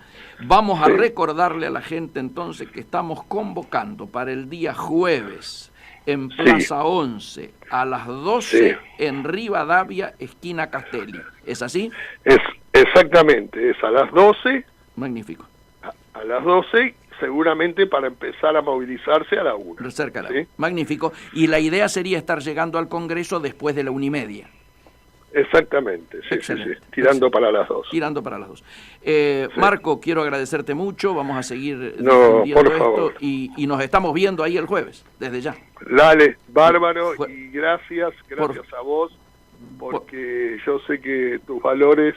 Vamos a recordarle a la gente entonces que estamos convocando para el día jueves en Plaza 11 a las 12 en Rivadavia, esquina Castelli. ¿Es así? Exactamente, es a las 12. Magnífico. A las 12, seguramente para empezar a movilizarse a la 1. Cerca de la 1. Magnífico. Y la idea sería estar llegando al Congreso después de la 1:30. Exactamente, sí. Tirando para las 2. Tirando para las 2. Marco, quiero agradecerte mucho. Vamos a seguir difundiendo esto favor. Y nos estamos viendo ahí el jueves, desde ya. Dale, bárbaro, y gracias a vos, porque yo sé que tus valores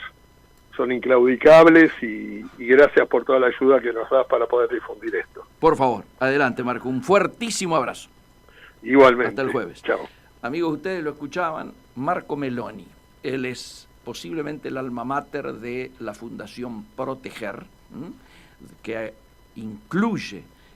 son inclaudicables y gracias por toda la ayuda que nos das para poder difundir esto. Por favor, adelante, Marco. Un fuertísimo abrazo. Igualmente. Hasta el jueves. Chao. Amigos, ustedes lo escuchaban, Marco Meloni. Él es posiblemente el alma mater de la Fundación Proteger, que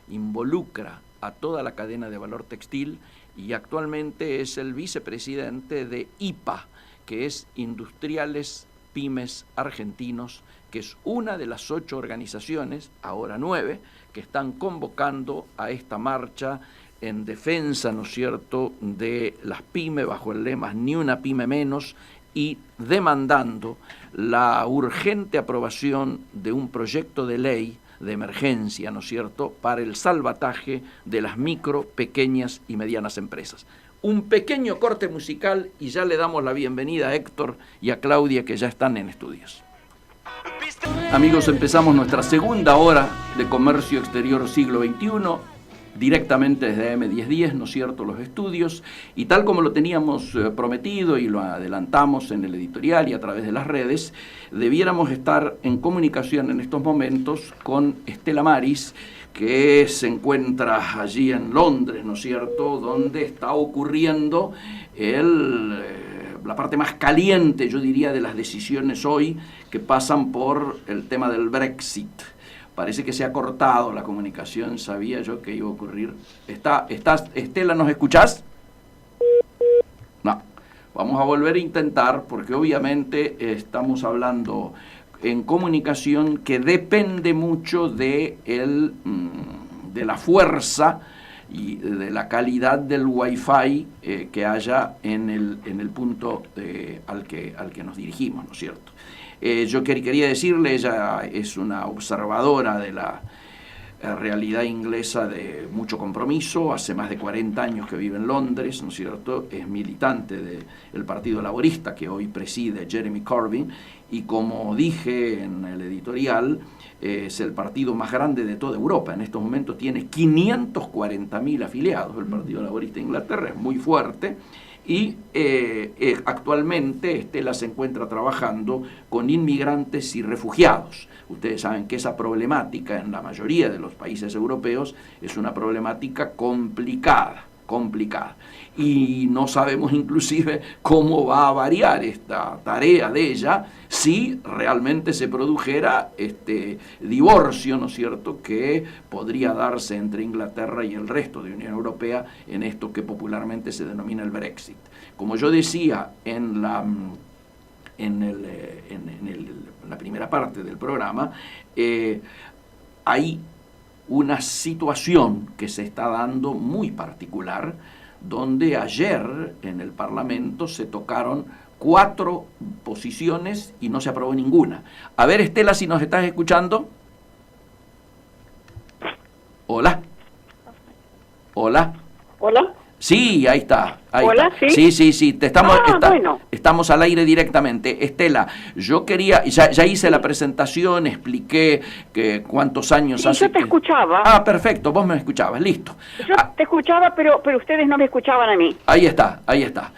involucra a toda la cadena de valor textil y actualmente es el vicepresidente de IPA, que es Industriales Pymes Argentinos, que es una de las 8 organizaciones, ahora 9, que están convocando a esta marcha en defensa, ¿no es cierto?, de las pymes bajo el lema Ni una pyme menos y demandando la urgente aprobación de un proyecto de ley de emergencia, ¿no es cierto?, para el salvataje de las micro, pequeñas y medianas empresas. Un pequeño corte musical y ya le damos la bienvenida a Héctor y a Claudia, que ya están en estudios. Amigos, empezamos nuestra segunda hora de Comercio Exterior Siglo XXI, directamente desde AM1010, ¿no es cierto?, los estudios, y tal como lo teníamos prometido y lo adelantamos en el editorial y a través de las redes, debiéramos estar en comunicación en estos momentos con Estela Maris, que se encuentra allí en Londres, ¿no es cierto?, donde está ocurriendo la parte más caliente, yo diría, de las decisiones hoy que pasan por el tema del Brexit. Parece que se ha cortado la comunicación, sabía yo que iba a ocurrir. Estela, ¿nos escuchás? No, vamos a volver a intentar, porque obviamente estamos hablando en comunicación que depende mucho de la fuerza y de la calidad del Wi-Fi que haya en el punto al que nos dirigimos, ¿no es cierto? Yo quería decirle, ella es una observadora de realidad inglesa de mucho compromiso, hace más de 40 años que vive en Londres, ¿no es cierto? Es militante del Partido Laborista que hoy preside Jeremy Corbyn, y como dije en el editorial, es el partido más grande de toda Europa. En estos momentos tiene 540.000 afiliados. El Partido Laborista de Inglaterra es muy fuerte. Y actualmente Stella se encuentra trabajando con inmigrantes y refugiados. Ustedes saben que esa problemática en la mayoría de los países europeos es una problemática complicada. Y no sabemos inclusive cómo va a variar esta tarea de ella si realmente se produjera este divorcio, ¿no es cierto?, que podría darse entre Inglaterra y el resto de Unión Europea en esto que popularmente se denomina el Brexit. Como yo decía en la primera parte del programa, hay una situación que se está dando muy particular, donde ayer en el Parlamento se tocaron 4 posiciones y no se aprobó ninguna. A ver, Stella, si nos estás escuchando. Hola. Hola. Hola. Sí, ahí está. Hola, está. Sí. Estamos al aire directamente. Estela, yo quería, ya hice la presentación, expliqué que cuántos años hace. Yo te escuchaba. Ah, perfecto, vos me escuchabas, listo. Yo te escuchaba, pero ustedes no me escuchaban a mí. Ahí está.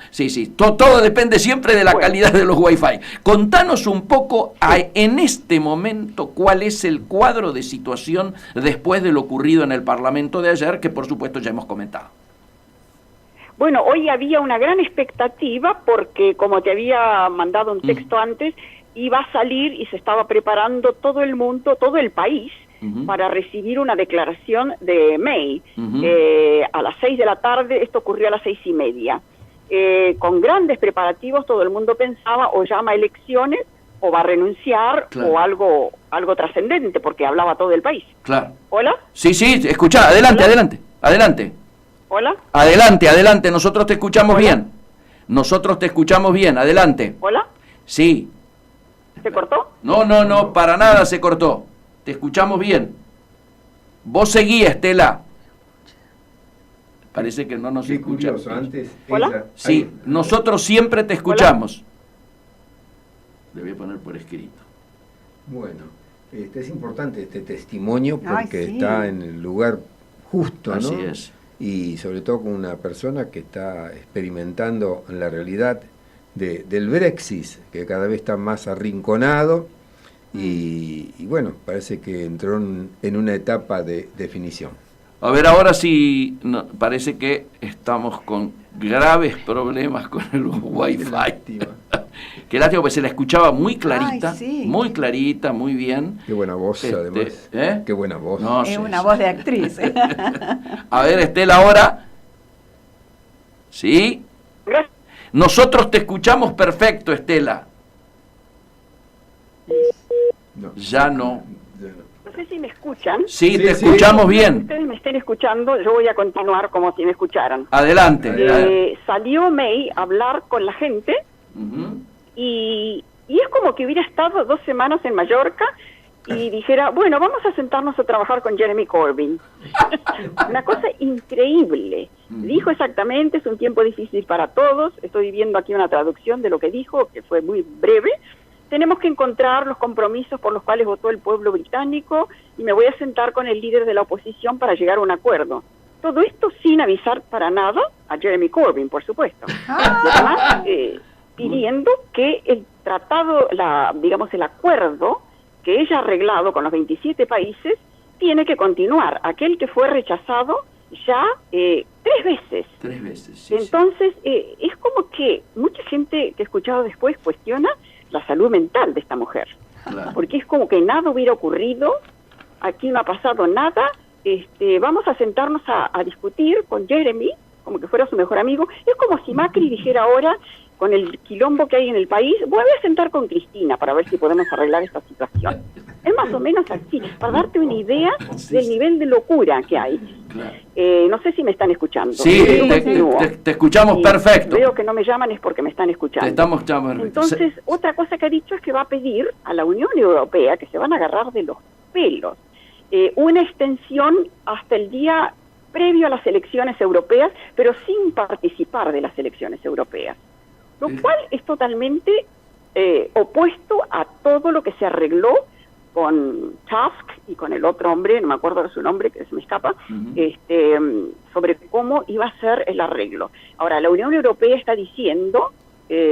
Sí. Todo depende siempre de la calidad de los Wi-Fi. Contanos un poco, en este momento, cuál es el cuadro de situación después de lo ocurrido en el Parlamento de ayer, que por supuesto ya hemos comentado. Bueno, hoy había una gran expectativa porque, como te había mandado un texto antes, iba a salir y se estaba preparando todo el mundo, todo el país, para recibir una declaración de May. A las 6 de la tarde, esto ocurrió a las 6:30. Con grandes preparativos, todo el mundo pensaba o llama a elecciones o va a renunciar, claro, o algo trascendente, porque hablaba todo el país. Claro. ¿Hola? Sí, escuchá, adelante. ¿Hola? Adelante, nosotros te escuchamos bien. Adelante. ¿Hola? Sí. ¿Se cortó? No, para nada se cortó. Te escuchamos bien. Vos seguí, Estela. Parece que no nos escucha. ¿Hola? Sí, nosotros siempre te escuchamos. ¿Hola? Le voy a poner por escrito. Bueno, es importante este testimonio porque está en el lugar justo, ¿no? Así es. Y sobre todo con una persona que está experimentando la realidad del Brexit, que cada vez está más arrinconado y bueno, parece que entró en una etapa de definición. A ver, ahora sí, parece que estamos con graves problemas con el Wi-Fi. Qué lástima, porque se la escuchaba muy clarita, muy clarita, muy bien. Qué buena voz, además. Qué buena voz. No, es una voz de actriz. A ver, Estela, ahora. ¿Sí? Nosotros te escuchamos perfecto, Estela. Ya no. No sé si me escuchan. Sí, te escuchamos bien. Si ustedes me estén escuchando, yo voy a continuar como si me escucharan. Adelante. Salió May a hablar con la gente. Y es como que hubiera estado 2 semanas en Mallorca y dijera, bueno, vamos a sentarnos a trabajar con Jeremy Corbyn. Una cosa increíble. Dijo exactamente, es un tiempo difícil para todos. Estoy viendo aquí una traducción de lo que dijo, que fue muy breve. Tenemos que encontrar los compromisos por los cuales votó el pueblo británico y me voy a sentar con el líder de la oposición para llegar a un acuerdo. Todo esto sin avisar para nada a Jeremy Corbyn, por supuesto. Y además, pidiendo que el tratado, el acuerdo que ella ha arreglado con los 27 países tiene que continuar. Aquel que fue rechazado ya 3 veces. 3 veces, sí. Entonces, es como que mucha gente que he escuchado después cuestiona la salud mental de esta mujer. Claro. Porque es como que nada hubiera ocurrido, aquí no ha pasado nada, vamos a sentarnos a discutir con Jeremy, como que fuera su mejor amigo. Es como si Macri dijera ahora, con el quilombo que hay en el país, voy a sentar con Cristina para ver si podemos arreglar esta situación. Es más o menos así, para darte una idea del nivel de locura que hay. Claro. No sé si me están escuchando. Sí, te escuchamos perfecto. Veo que no me llaman es porque me están escuchando. Te estamos escuchando. Entonces, otra cosa que ha dicho es que va a pedir a la Unión Europea que se van a agarrar de los pelos. una extensión hasta el día previo a las elecciones europeas, pero sin participar de las elecciones europeas, lo cual es totalmente opuesto a todo lo que se arregló con Tusk y con el otro hombre, no me acuerdo de su nombre, que se me escapa, sobre cómo iba a ser el arreglo. Ahora, la Unión Europea está diciendo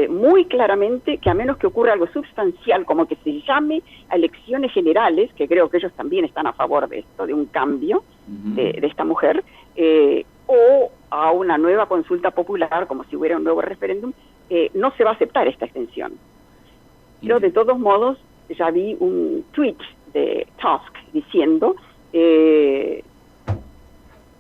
muy claramente que a menos que ocurra algo sustancial, como que se llame a elecciones generales, que creo que ellos también están a favor de esto, de un cambio de esta mujer, o a una nueva consulta popular, como si hubiera un nuevo referéndum, no se va a aceptar esta extensión. Pero de todos modos, ya vi un tweet de Tusk diciendo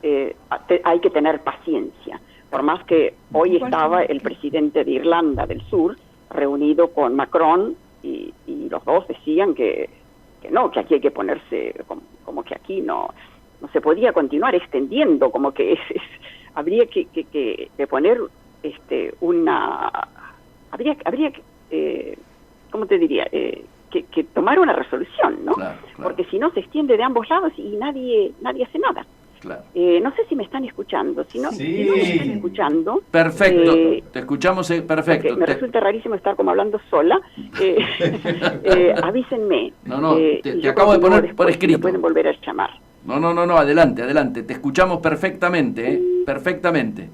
hay que tener paciencia. Por más que hoy estaba el presidente de Irlanda del Sur reunido con Macron y los dos decían que no, que aquí hay que ponerse, como que aquí no se podía continuar extendiendo, como que habría que poner habría ¿cómo te diría? Que tomar una resolución, ¿no? Claro. Porque si no se extiende de ambos lados y nadie hace nada. Claro. No sé si me están escuchando. Si no me están escuchando... Perfecto, te escuchamos perfecto. Me resulta rarísimo estar como hablando sola. Avísenme. No, te acabo de poner por escrito. Me pueden volver a llamar. No, adelante. Te escuchamos perfectamente, perfectamente.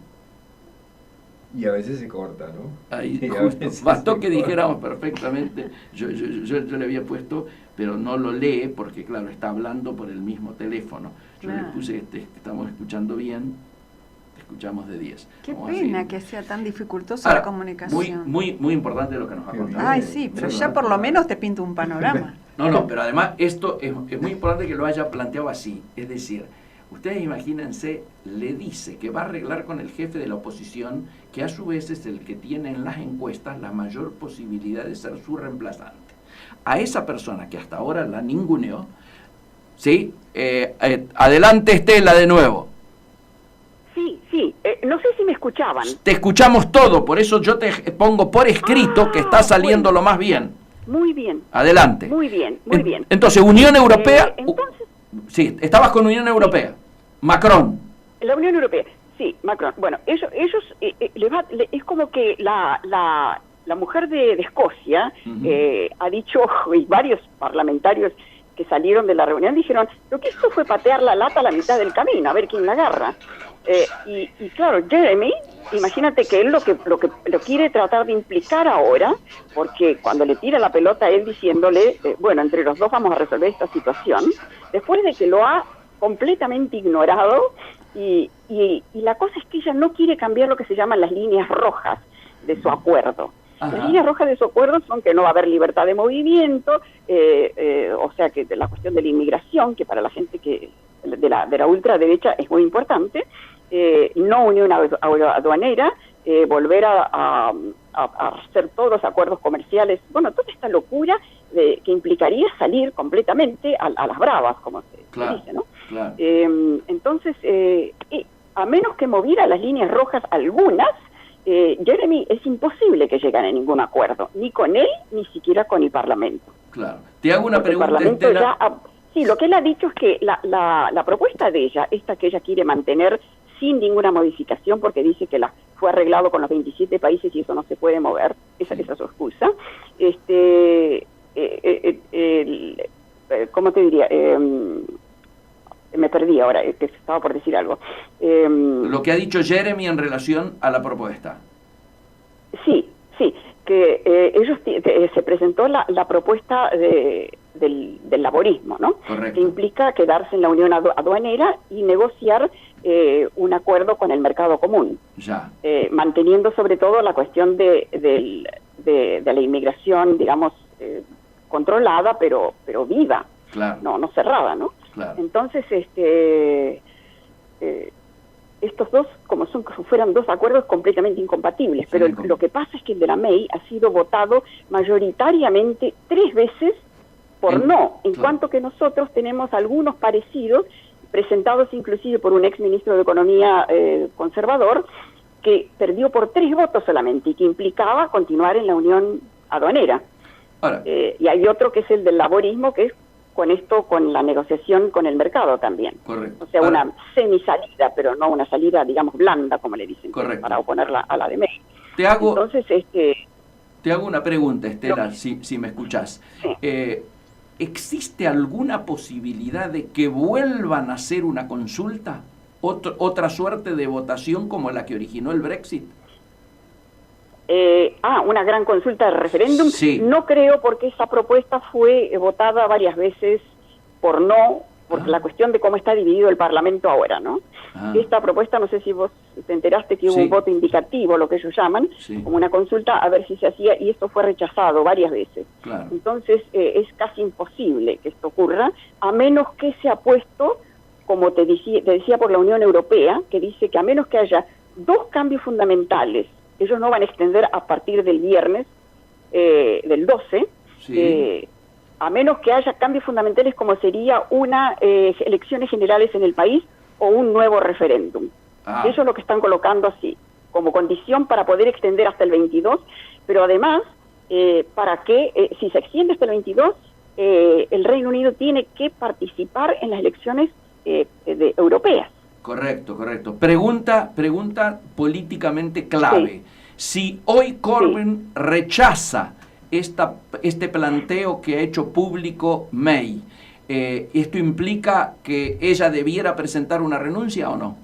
Y a veces se corta, ¿no? Ahí, justo, bastó que dijéramos perfectamente. Yo le había puesto, pero no lo lee porque, claro, está hablando por el mismo teléfono. Yo le puse estamos escuchando bien, te escuchamos de 10. Qué pena que sea tan dificultosa la comunicación. Muy importante lo que nos ha contado. Ay, sí, pero ya por lo menos te pinto un panorama. No, pero además esto es muy importante que lo haya planteado así. Es decir, ustedes imagínense, le dice que va a arreglar con el jefe de la oposición, que a su vez es el que tiene en las encuestas la mayor posibilidad de ser su reemplazante. A esa persona que hasta ahora la ninguneó, ¿sí? Adelante, Estela, de nuevo. Sí, no sé si me escuchaban. Te escuchamos todo, por eso yo te pongo por escrito que está saliendo lo más bien. Muy bien. Adelante. Muy bien. Entonces, Unión Europea... Sí, estabas con Unión Europea. Macron. La Unión Europea, sí, Macron. Bueno, ellos es como que la mujer de Escocia ha dicho, y varios parlamentarios que salieron de la reunión dijeron, lo que hizo fue patear la lata a la mitad del camino, a ver quién la agarra. Y claro, Jeremy, imagínate que él lo quiere tratar de implicar ahora, porque cuando le tira la pelota a él diciéndole, bueno, entre los dos vamos a resolver esta situación, después de que lo ha completamente ignorado, y la cosa es que ella no quiere cambiar lo que se llaman las líneas rojas de su acuerdo. Ajá. Las líneas rojas de su acuerdo son que no va a haber libertad de movimiento, o sea que la cuestión de la inmigración, que para la gente que de la ultraderecha es muy importante, no unión aduanera, volver a hacer todos los acuerdos comerciales, bueno, toda esta locura que implicaría salir completamente a las bravas, como se dice, ¿no? Claro. Entonces, a menos que moviera las líneas rojas algunas, Jeremy, es imposible que lleguen a ningún acuerdo, ni con él, ni siquiera con el Parlamento. Claro. Te hago una pregunta, el Parlamento Estela. Sí, lo que él ha dicho es que la propuesta de ella, esta que ella quiere mantener sin ninguna modificación, porque dice que fue arreglado con los 27 países y eso no se puede mover, esa es su excusa. ¿Cómo te diría? Me perdí ahora, que estaba por decir algo. Lo que ha dicho Jeremy en relación a la propuesta. Sí, que ellos se presentó la propuesta del laborismo, ¿no? Correcto. Que implica quedarse en la unión aduanera y negociar un acuerdo con el mercado común, ya. Manteniendo sobre todo la cuestión de la inmigración, digamos, controlada, pero viva, claro. no cerrada, ¿no? Claro. Entonces, estos dos, como fueran dos acuerdos completamente incompatibles, sí, pero lo que pasa es que el de la May ha sido votado mayoritariamente 3 veces por no, en cuanto que nosotros tenemos algunos parecidos, presentados inclusive por un ex ministro de Economía conservador, que perdió por 3 votos solamente y que implicaba continuar en la unión aduanera. Ahora, y hay otro que es el del laborismo, que es con esto, con la negociación con el mercado también. Correcto. O sea, una semisalida, pero no una salida, digamos, blanda, como le dicen, para oponerla a la de May. Entonces, te hago una pregunta, Estela, si me escuchás. Sí. ¿Existe alguna posibilidad de que vuelvan a hacer una consulta? ¿Otra suerte de votación como la que originó el Brexit? Una gran consulta de referéndum. Sí. No creo, porque esa propuesta fue votada varias veces por no, por la cuestión de cómo está dividido el Parlamento ahora, ¿no? Esta propuesta, no sé si vos te enteraste que hubo un voto indicativo, lo que ellos llaman, como una consulta a ver si se hacía, y esto fue rechazado varias veces. Claro. Entonces es casi imposible que esto ocurra, a menos que sea puesto, como te decía, por la Unión Europea, que dice que a menos que haya 2 cambios fundamentales, ellos no van a extender a partir del viernes, del 12, a menos que haya cambios fundamentales como sería una elecciones generales en el país o un nuevo referéndum. Eso es lo que están colocando así, como condición para poder extender hasta el 22, pero además, para que, si se extiende hasta el 22, el Reino Unido tiene que participar en las elecciones europeas. Correcto. Pregunta políticamente clave. Si hoy Corbyn rechaza este planteo que ha hecho público May, ¿esto implica que ella debiera presentar una renuncia o no?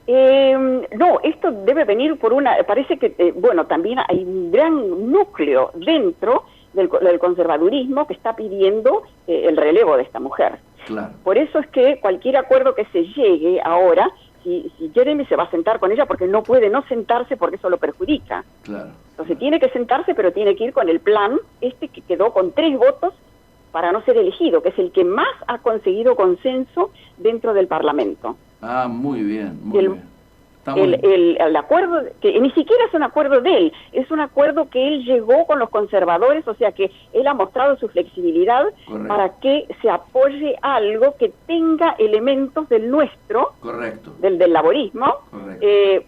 No, esto debe venir por parece que, también hay un gran núcleo dentro del conservadurismo que está pidiendo el relevo de esta mujer. Claro. Por eso es que cualquier acuerdo que se llegue ahora, si Jeremy se va a sentar con ella, porque no puede no sentarse porque eso lo perjudica. Claro. Entonces tiene que sentarse, pero tiene que ir con el plan que quedó con 3 votos para no ser elegido, que es el que más ha conseguido consenso dentro del Parlamento. Muy bien, El acuerdo, que ni siquiera es un acuerdo de él, es un acuerdo que él llegó con los conservadores, o sea que él ha mostrado su flexibilidad. Correcto. Para que se apoye algo que tenga elementos del nuestro, correcto, del laborismo,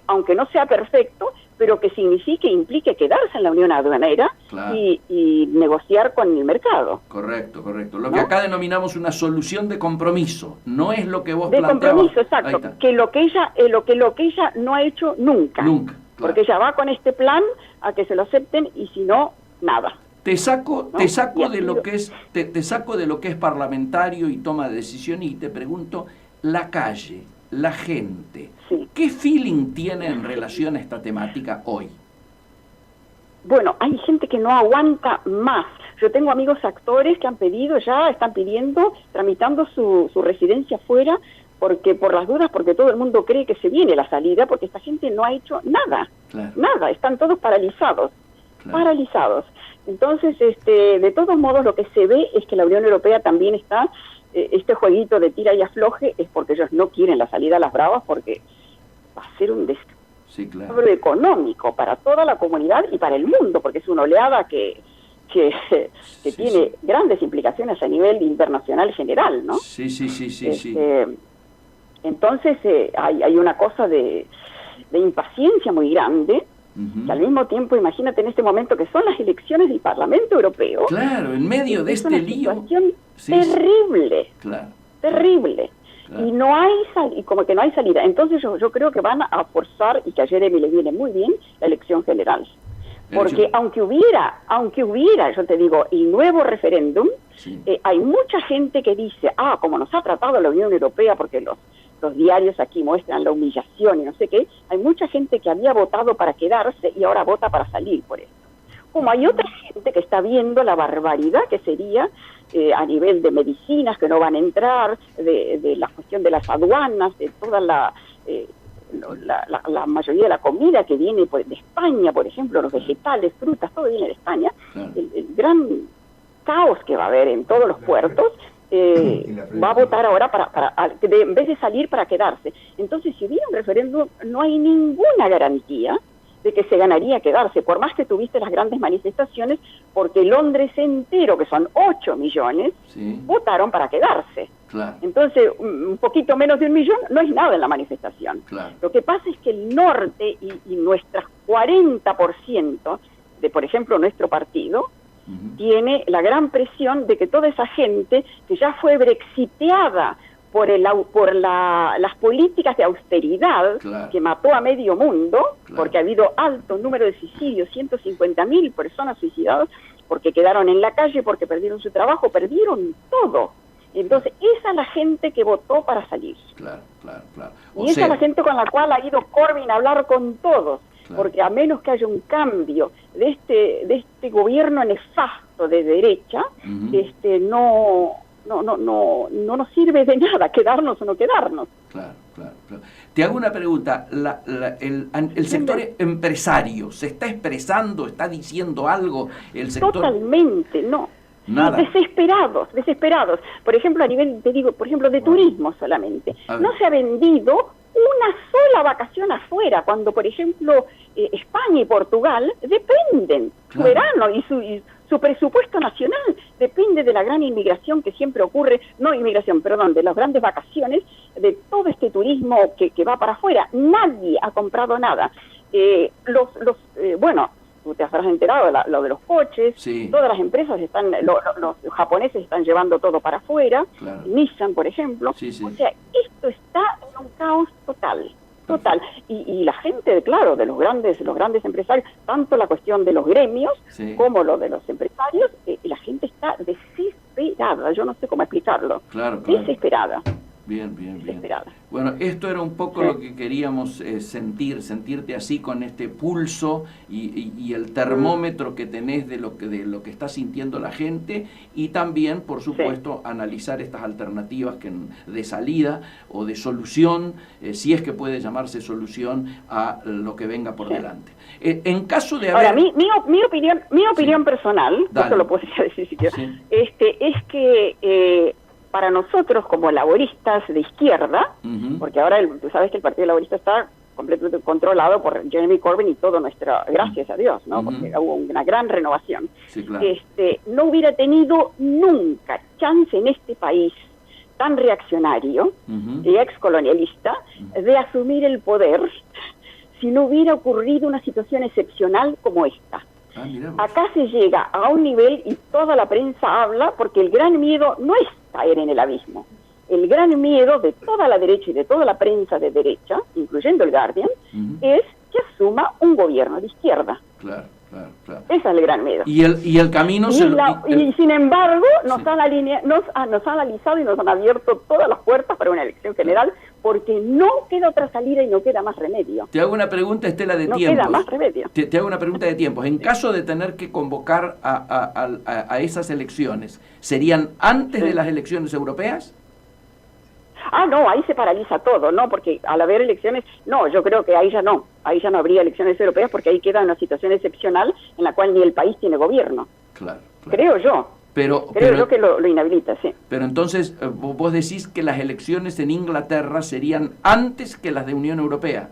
aunque no sea perfecto, pero que implique quedarse en la Unión Aduanera, claro, y negociar con el mercado. Correcto. Lo que acá denominamos una solución de compromiso, no es lo que vos planteabas. De compromiso, exacto, que lo que ella no ha hecho nunca. Claro. Porque ella va con este plan a que se lo acepten, y si no, nada. Te saco de lo que es parlamentario y toma de decisión, y te pregunto, la calle, la gente, ¿qué feeling tiene en relación a esta temática hoy? Bueno, hay gente que no aguanta más. Yo tengo amigos actores que están pidiendo, tramitando su residencia fuera, porque por las dudas, porque todo el mundo cree que se viene la salida, porque esta gente no ha hecho nada, nada, están todos paralizados. Entonces, de todos modos, lo que se ve es que la Unión Europea también está, este jueguito de tira y afloje, es porque ellos no quieren la salida a las bravas, porque va a ser un desastre económico para toda la comunidad y para el mundo, porque es una oleada que tiene grandes implicaciones a nivel internacional general, ¿no? Entonces hay una cosa de impaciencia muy grande, que al mismo tiempo, imagínate en este momento que son las elecciones del Parlamento Europeo. Claro, en medio de este lío. Es una situación terrible, terrible. Claro. Y no hay como que no hay salida. Entonces yo creo que van a forzar, y que a Jeremy le viene muy bien, la elección general. Porque aunque hubiera, yo te digo, el nuevo referéndum, hay mucha gente que dice, como nos ha tratado la Unión Europea, porque los diarios aquí muestran la humillación y no sé qué, hay mucha gente que había votado para quedarse y ahora vota para salir por esto. Como hay otra gente que está viendo la barbaridad que sería a nivel de medicinas que no van a entrar, de la cuestión de las aduanas, de toda la mayoría de la comida que viene de España, por ejemplo, los vegetales, frutas, todo viene de España, el gran caos que va a haber en todos los puertos. Va a votar ahora en vez de salir, para quedarse. Entonces, si hubiera un referéndum, no hay ninguna garantía de que se ganaría quedarse, por más que tuviste las grandes manifestaciones, porque Londres entero, que son 8 millones, votaron para quedarse. Claro. Entonces, un poquito menos de 1 millón no es nada en la manifestación. Claro. Lo que pasa es que el norte y nuestras 40% de, por ejemplo, nuestro partido, tiene la gran presión de que toda esa gente que ya fue brexiteada por las políticas de austeridad que mató a medio mundo, porque ha habido alto número de suicidios, 150.000 personas suicidadas, porque quedaron en la calle, porque perdieron su trabajo, perdieron todo. Entonces, esa es la gente que votó para salir. Y esa es la gente con la cual ha ido Corbyn a hablar con todos, porque a menos que haya un cambio de este gobierno nefasto de derecha, no nos sirve de nada quedarnos o no quedarnos. Claro. Te hago una pregunta. ¿El sector empresario se está expresando, está diciendo algo? El sector... Totalmente, no. Nada. Desesperados. Por ejemplo, a nivel, te digo, por ejemplo, de turismo solamente. No se ha vendido una sola vacación afuera, cuando, por ejemplo, España y Portugal dependen. Su verano y su presupuesto nacional depende de la gran inmigración que siempre ocurre, de las grandes vacaciones, de todo este turismo que va para afuera. Nadie ha comprado nada. Tú te habrás enterado de lo de los coches, todas las empresas los japoneses están llevando todo para afuera, Nissan, por ejemplo. O sea, esto está en un caos total. Y la gente, claro, de los grandes empresarios, tanto la cuestión de los gremios como lo de los empresarios, la gente está desesperada, yo no sé cómo explicarlo. Desesperada. Bien. Bueno, esto era un poco lo que queríamos sentirte así con este pulso y el termómetro que tenés de lo que está sintiendo la gente, y también, por supuesto, analizar estas alternativas de salida o de solución, si es que puede llamarse solución a lo que venga por delante. En caso de haber... Ahora, mi opinión personal, esto lo puedo decir si quiero, es que para nosotros como laboristas de izquierda, porque ahora tú sabes que el Partido Laborista está completamente controlado por Jeremy Corbyn y todo gracias a Dios, ¿no? Porque hubo una gran renovación. No hubiera tenido nunca chance en este país tan reaccionario y excolonialista de asumir el poder si no hubiera ocurrido una situación excepcional como esta. Acá se llega a un nivel, y toda la prensa habla, porque el gran miedo no es caer en el abismo. El gran miedo de toda la derecha y de toda la prensa de derecha, incluyendo el Guardian, es que asuma un gobierno de izquierda. Claro. Ese es el gran miedo. Y el camino... Y sin embargo, nos han analizado y nos han abierto todas las puertas para una elección general, porque no queda otra salida y no queda más remedio. Te hago una pregunta, Estela, de tiempos. No queda más remedio. Te hago una pregunta de tiempos. En caso de tener que convocar a esas elecciones, ¿serían antes de las elecciones europeas? No, ahí se paraliza todo, ¿no? Porque al haber elecciones, yo creo que ahí ya no habría elecciones europeas, porque ahí queda una situación excepcional en la cual ni el país tiene gobierno. Claro. Creo yo. Creo yo que lo inhabilita, sí. Pero entonces, vos decís que las elecciones en Inglaterra serían antes que las de Unión Europea.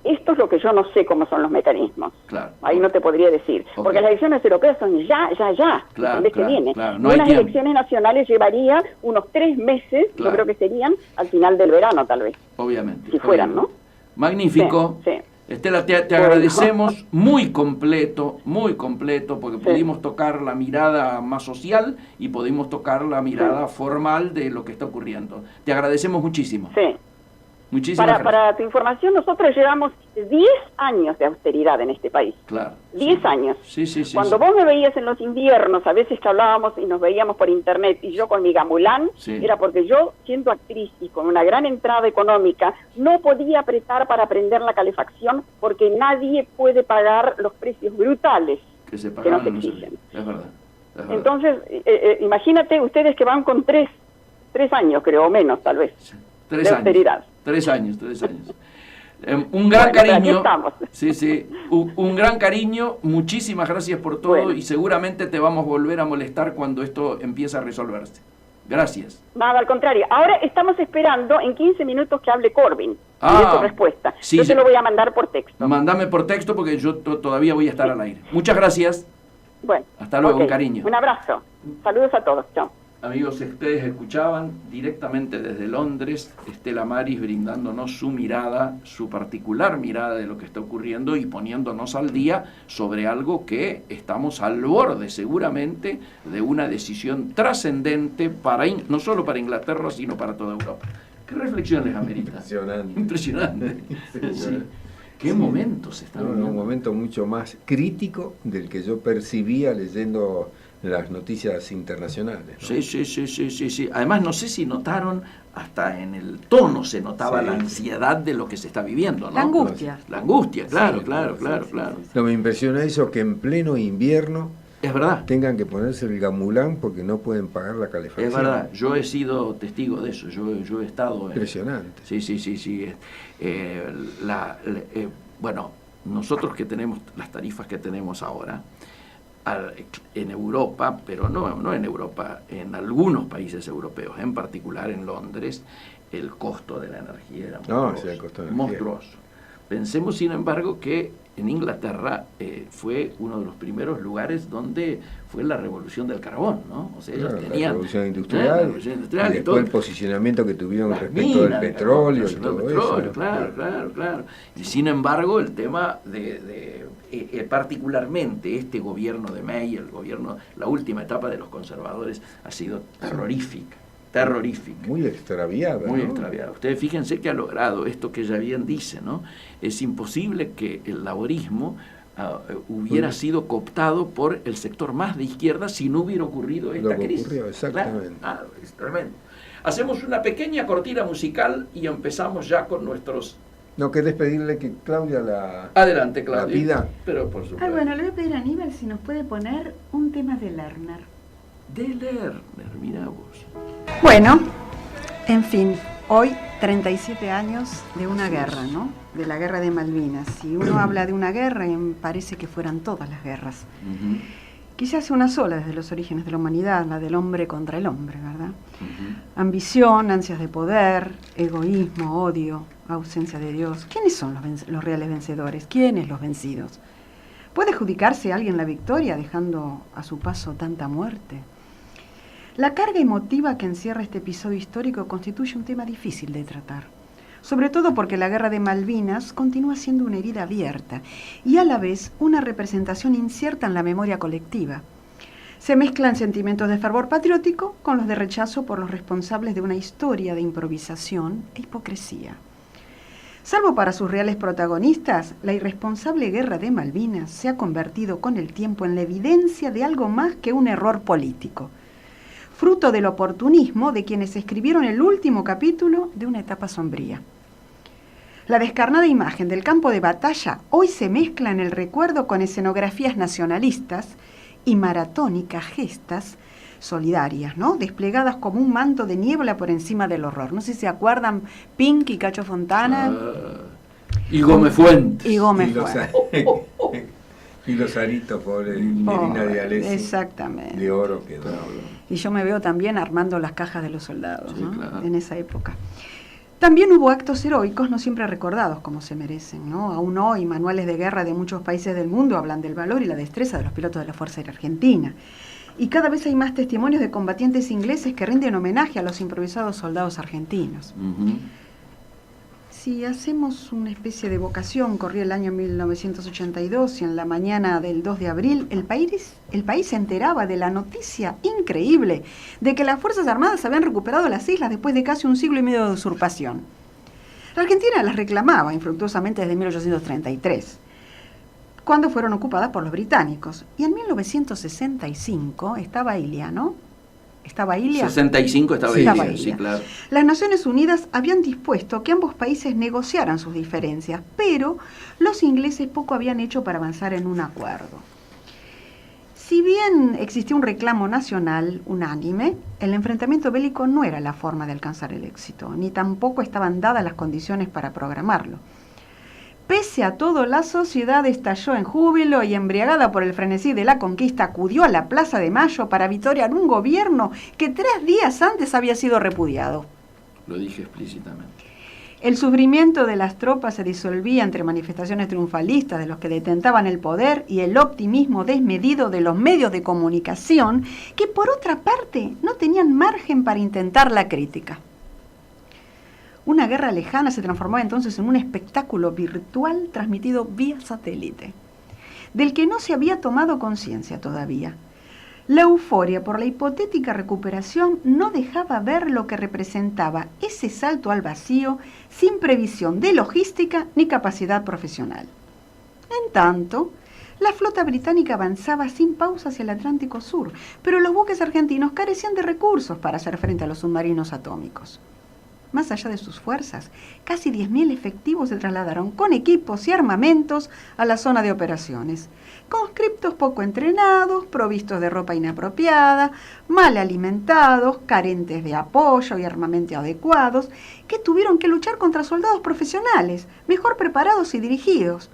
Esto es lo que yo no sé cómo son los mecanismos. Ahí no te podría decir. Porque las elecciones europeas son ya. El mes que viene. Unas elecciones nacionales llevaría unos 3 meses, yo creo que serían al final del verano, tal vez. Obviamente. Si fueran, ¿no? Magnífico. Sí. Estela, te agradecemos, muy completo, porque pudimos tocar la mirada más social y pudimos tocar la mirada formal de lo que está ocurriendo. Te agradecemos muchísimo. Sí. Muchísimas gracias. Para tu información, nosotros llevamos 10 años de austeridad en este país. 10 años. Sí. Cuando vos me veías en los inviernos, a veces que hablábamos y nos veíamos por internet, y yo con mi gamulán, era porque yo, siendo actriz y con una gran entrada económica, no podía apretar para prender la calefacción, porque nadie puede pagar los precios brutales que nos exigen. Es verdad. Entonces, imagínate ustedes que van con 3 años, creo, o menos, tal vez. 3 de austeridad. años. 3 años. Un gran cariño. Un gran cariño. Muchísimas gracias por todo y seguramente te vamos a volver a molestar cuando esto empiece a resolverse. Gracias. Nada, al contrario. Ahora estamos esperando en 15 minutos que hable Corbyn y de su respuesta. Yo te lo voy a mandar por texto. Mándame por texto porque yo todavía voy a estar al aire. Muchas gracias. Bueno. Hasta luego, cariño. Un abrazo. Saludos a todos. Chao. Amigos, ustedes escuchaban directamente desde Londres Estela Maris brindándonos su mirada, su particular mirada de lo que está ocurriendo y poniéndonos al día sobre algo que estamos al borde seguramente de una decisión trascendente para no solo para Inglaterra, sino para toda Europa. ¿Qué reflexiones amerita? Impresionante. Impresionante. Sí. ¿Qué momentos se están viviendo? Un momento mucho más crítico del que yo percibía leyendo las noticias internacionales, ¿no? Sí. Además, no sé si notaron, hasta en el tono se notaba la ansiedad de lo que se está viviendo, ¿no? La angustia. La angustia, claro. No, me impresiona eso, que en pleno invierno es verdad. Tengan que ponerse el gamulán porque no pueden pagar la calefacción. Es verdad, yo he sido testigo de eso, yo he estado... Impresionante. Sí. Bueno, nosotros que tenemos las tarifas que tenemos ahora, en Europa, pero no en Europa, en algunos países europeos, en particular en Londres, el costo de la energía era monstruoso. El costo de la energía. Monstruoso. Pensemos, sin embargo, que en Inglaterra fue uno de los primeros lugares donde fue la revolución del carbón, ¿no? O sea, ellos tenían... La revolución industrial, y después el posicionamiento que tuvieron respecto del petróleo y todo eso. Claro. Y sin embargo, el tema particularmente este gobierno de May, la última etapa de los conservadores, ha sido terrorífica. Muy extraviada. Muy extraviada. Ustedes fíjense que ha logrado esto que ya bien dice, ¿no? Es imposible que el laborismo hubiera sido cooptado por el sector más de izquierda si no hubiera ocurrido esta crisis. Ocurrió, exactamente. Claro, es tremendo. Hacemos una pequeña cortina musical y empezamos ya con nuestros... No querés pedirle que Claudia la... Adelante, Claudia. La pida. Pero por supuesto. Bueno, le voy a pedir a Aníbal si nos puede poner un tema de Lerner. De Lerner, mira vos. Bueno, en fin, hoy 37 años de una guerra, ¿no? De la guerra de Malvinas. Si uno habla de una guerra, parece que fueran todas las guerras. Quizás una sola desde los orígenes de la humanidad, la del hombre contra el hombre, ¿verdad? Ambición, ansias de poder, egoísmo, odio, ausencia de Dios. ¿Quiénes son los reales vencedores? ¿Quiénes los vencidos? ¿Puede adjudicarse a alguien la victoria dejando a su paso tanta muerte? La carga emotiva que encierra este episodio histórico constituye un tema difícil de tratar, sobre todo porque la guerra de Malvinas continúa siendo una herida abierta y a la vez una representación incierta en la memoria colectiva. Se mezclan sentimientos de fervor patriótico con los de rechazo por los responsables de una historia de improvisación e hipocresía. Salvo para sus reales protagonistas, la irresponsable guerra de Malvinas se ha convertido con el tiempo en la evidencia de algo más que un error político, fruto del oportunismo de quienes escribieron el último capítulo de una etapa sombría. La descarnada imagen del campo de batalla hoy se mezcla en el recuerdo con escenografías nacionalistas y maratónicas gestas solidarias, ¿no? Desplegadas como un manto de niebla por encima del horror. No sé si se acuerdan Pink y Cacho Fontana. Y Gómez Fuentes. Y Gómez Fuentes. Y los aritos por Irina de Alessi. Exactamente. De oro quedó. Y yo me veo también armando las cajas de los soldados, sí, ¿no? Claro. En esa época. También hubo actos heroicos no siempre recordados como se merecen, ¿no? Aún hoy, manuales de guerra de muchos países del mundo hablan del valor y la destreza de los pilotos de la Fuerza Aérea Argentina. Y cada vez hay más testimonios de combatientes ingleses que rinden homenaje a los improvisados soldados argentinos. Si hacemos una especie de evocación, corría el año 1982 y en la mañana del 2 de abril el país se enteraba de la noticia increíble de que las Fuerzas Armadas habían recuperado las islas después de casi un siglo y medio de usurpación. La Argentina las reclamaba infructuosamente desde 1833, cuando fueron ocupadas por los británicos. Y en 1965 estaba Ilia, ¿no? ¿Estaba Ilia? 65 estaba Ilia, sí, claro. Las Naciones Unidas habían dispuesto que ambos países negociaran sus diferencias, pero los ingleses poco habían hecho para avanzar en un acuerdo. Si bien existía un reclamo nacional unánime, el enfrentamiento bélico no era la forma de alcanzar el éxito, ni tampoco estaban dadas las condiciones para programarlo. Pese a todo, la sociedad estalló en júbilo y, embriagada por el frenesí de la conquista, acudió a la Plaza de Mayo para victoriar un gobierno que 3 días antes había sido repudiado. Lo dije explícitamente. El sufrimiento de las tropas se disolvía entre manifestaciones triunfalistas de los que detentaban el poder y el optimismo desmedido de los medios de comunicación, que por otra parte no tenían margen para intentar la crítica. Una guerra lejana se transformó entonces en un espectáculo virtual transmitido vía satélite, del que no se había tomado conciencia todavía. La euforia por la hipotética recuperación no dejaba ver lo que representaba ese salto al vacío sin previsión de logística ni capacidad profesional. En tanto, la flota británica avanzaba sin pausa hacia el Atlántico Sur, pero los buques argentinos carecían de recursos para hacer frente a los submarinos atómicos. Más allá de sus fuerzas, casi 10.000 efectivos se trasladaron con equipos y armamentos a la zona de operaciones. Conscriptos poco entrenados, provistos de ropa inapropiada, mal alimentados, carentes de apoyo y armamento adecuados, que tuvieron que luchar contra soldados profesionales, mejor preparados y dirigidos.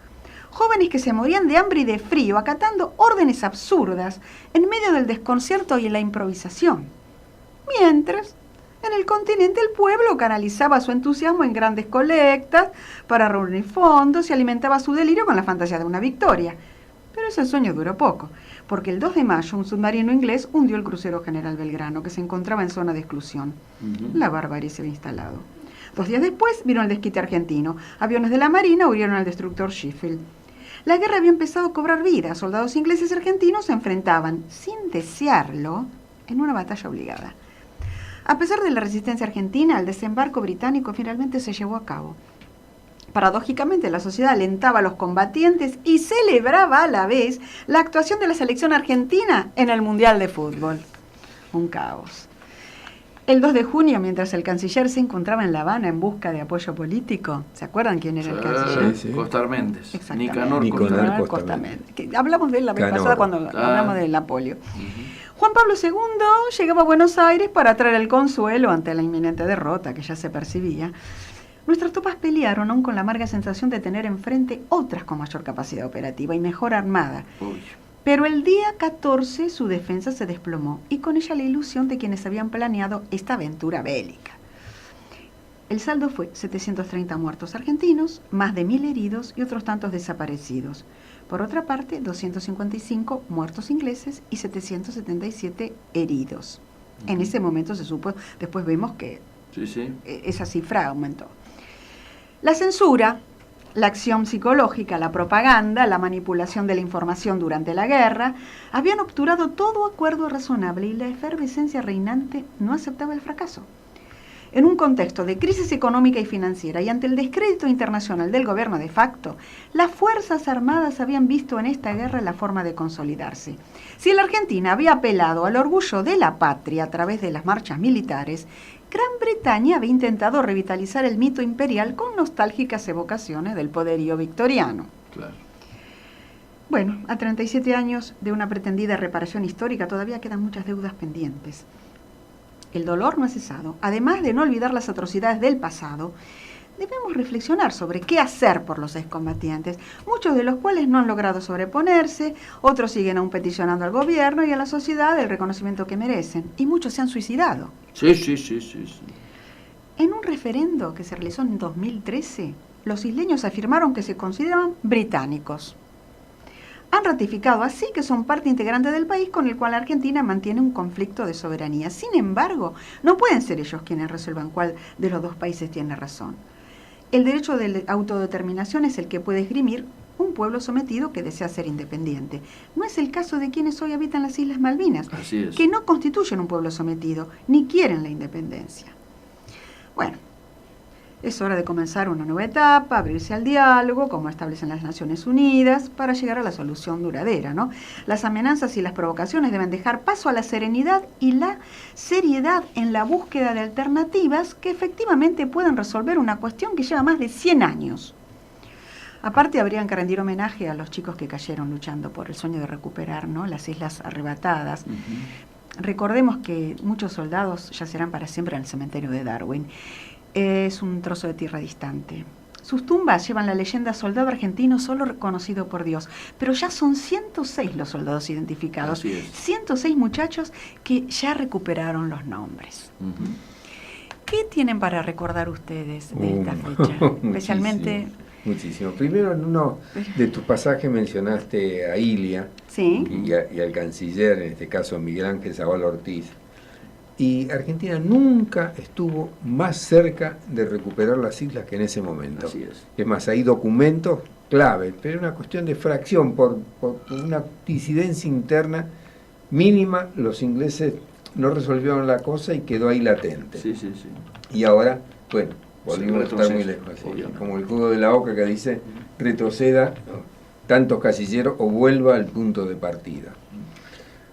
Jóvenes que se morían de hambre y de frío, acatando órdenes absurdas en medio del desconcierto y la improvisación. Mientras, en el continente el pueblo canalizaba su entusiasmo en grandes colectas para reunir fondos y alimentaba su delirio con la fantasía de una victoria. Pero ese sueño duró poco, porque el 2 de mayo un submarino inglés hundió el crucero General Belgrano, que se encontraba en zona de exclusión. La barbarie se había instalado. 2 días después vino el desquite argentino. Aviones de la Marina huyeron al destructor Sheffield. La guerra había empezado a cobrar vida. Soldados ingleses y argentinos se enfrentaban, sin desearlo, en una batalla obligada. A pesar de la resistencia argentina, el desembarco británico finalmente se llevó a cabo. Paradójicamente, la sociedad alentaba a los combatientes y celebraba a la vez la actuación de la selección argentina en el Mundial de Fútbol. Un caos. El 2 de junio, mientras el canciller se encontraba en La Habana en busca de apoyo político, ¿se acuerdan quién era el canciller? Sí. Costar Méndez. Nicanor Costar Méndez. Hablamos de él la vez pasada cuando hablamos de la polio. Juan Pablo II llegaba a Buenos Aires para traer el consuelo ante la inminente derrota que ya se percibía. Nuestras tropas pelearon aún con la amarga sensación de tener enfrente otras con mayor capacidad operativa y mejor armada. Pero el día 14 su defensa se desplomó y con ella la ilusión de quienes habían planeado esta aventura bélica. El saldo fue 730 muertos argentinos, más de 1.000 heridos y otros tantos desaparecidos. Por otra parte, 255 muertos ingleses y 777 heridos. En ese momento se supo, después vemos que esa cifra aumentó. La censura, la acción psicológica, la propaganda, la manipulación de la información durante la guerra, habían obturado todo acuerdo razonable y la efervescencia reinante no aceptaba el fracaso. En un contexto de crisis económica y financiera y ante el descrédito internacional del gobierno de facto, las Fuerzas Armadas habían visto en esta guerra la forma de consolidarse. Si la Argentina había apelado al orgullo de la patria a través de las marchas militares, Gran Bretaña había intentado revitalizar el mito imperial con nostálgicas evocaciones del poderío victoriano. Claro. Bueno, a 37 años de una pretendida reparación histórica todavía quedan muchas deudas pendientes. El dolor no ha cesado. Además de no olvidar las atrocidades del pasado, debemos reflexionar sobre qué hacer por los excombatientes, muchos de los cuales no han logrado sobreponerse, otros siguen aún peticionando al gobierno y a la sociedad el reconocimiento que merecen, y muchos se han suicidado. Sí. En un referendo que se realizó en 2013, los isleños afirmaron que se consideraban británicos. Han ratificado así que son parte integrante del país con el cual Argentina mantiene un conflicto de soberanía. Sin embargo, no pueden ser ellos quienes resuelvan cuál de los dos países tiene razón. El derecho de autodeterminación es el que puede esgrimir un pueblo sometido que desea ser independiente. No es el caso de quienes hoy habitan las Islas Malvinas, que no constituyen un pueblo sometido, ni quieren la independencia. Bueno, es hora de comenzar una nueva etapa, abrirse al diálogo, como establecen las Naciones Unidas, para llegar a la solución duradera, ¿no? Las amenazas y las provocaciones deben dejar paso a la serenidad y la seriedad en la búsqueda de alternativas que efectivamente puedan resolver una cuestión que lleva más de 100 años. Aparte, habrían que rendir homenaje a los chicos que cayeron luchando por el sueño de recuperar, ¿no?, las islas arrebatadas. Recordemos que muchos soldados yacerán para siempre en el cementerio de Darwin. Es un trozo de tierra distante. Sus tumbas llevan la leyenda soldado argentino solo reconocido por Dios, pero ya son 106 los soldados identificados, 106 muchachos que ya recuperaron los nombres. ¿Qué tienen para recordar ustedes de esta fecha? Especialmente... Muchísimo. Primero, en uno de tus pasajes mencionaste a Ilia, sí, y al canciller, en este caso Miguel Ángel Zavala Ortiz. Y Argentina nunca estuvo más cerca de recuperar las islas que en ese momento. Así es. Es más, hay documentos clave, pero es una cuestión de fracción, por una disidencia interna mínima, los ingleses no resolvieron la cosa y quedó ahí latente. Sí, sí, sí. Y ahora, bueno, volvimos a estar muy retroceso, lejos. ¿Sí? obviamente. Como el juego de la oca que dice, retroceda tantos casilleros o vuelva al punto de partida.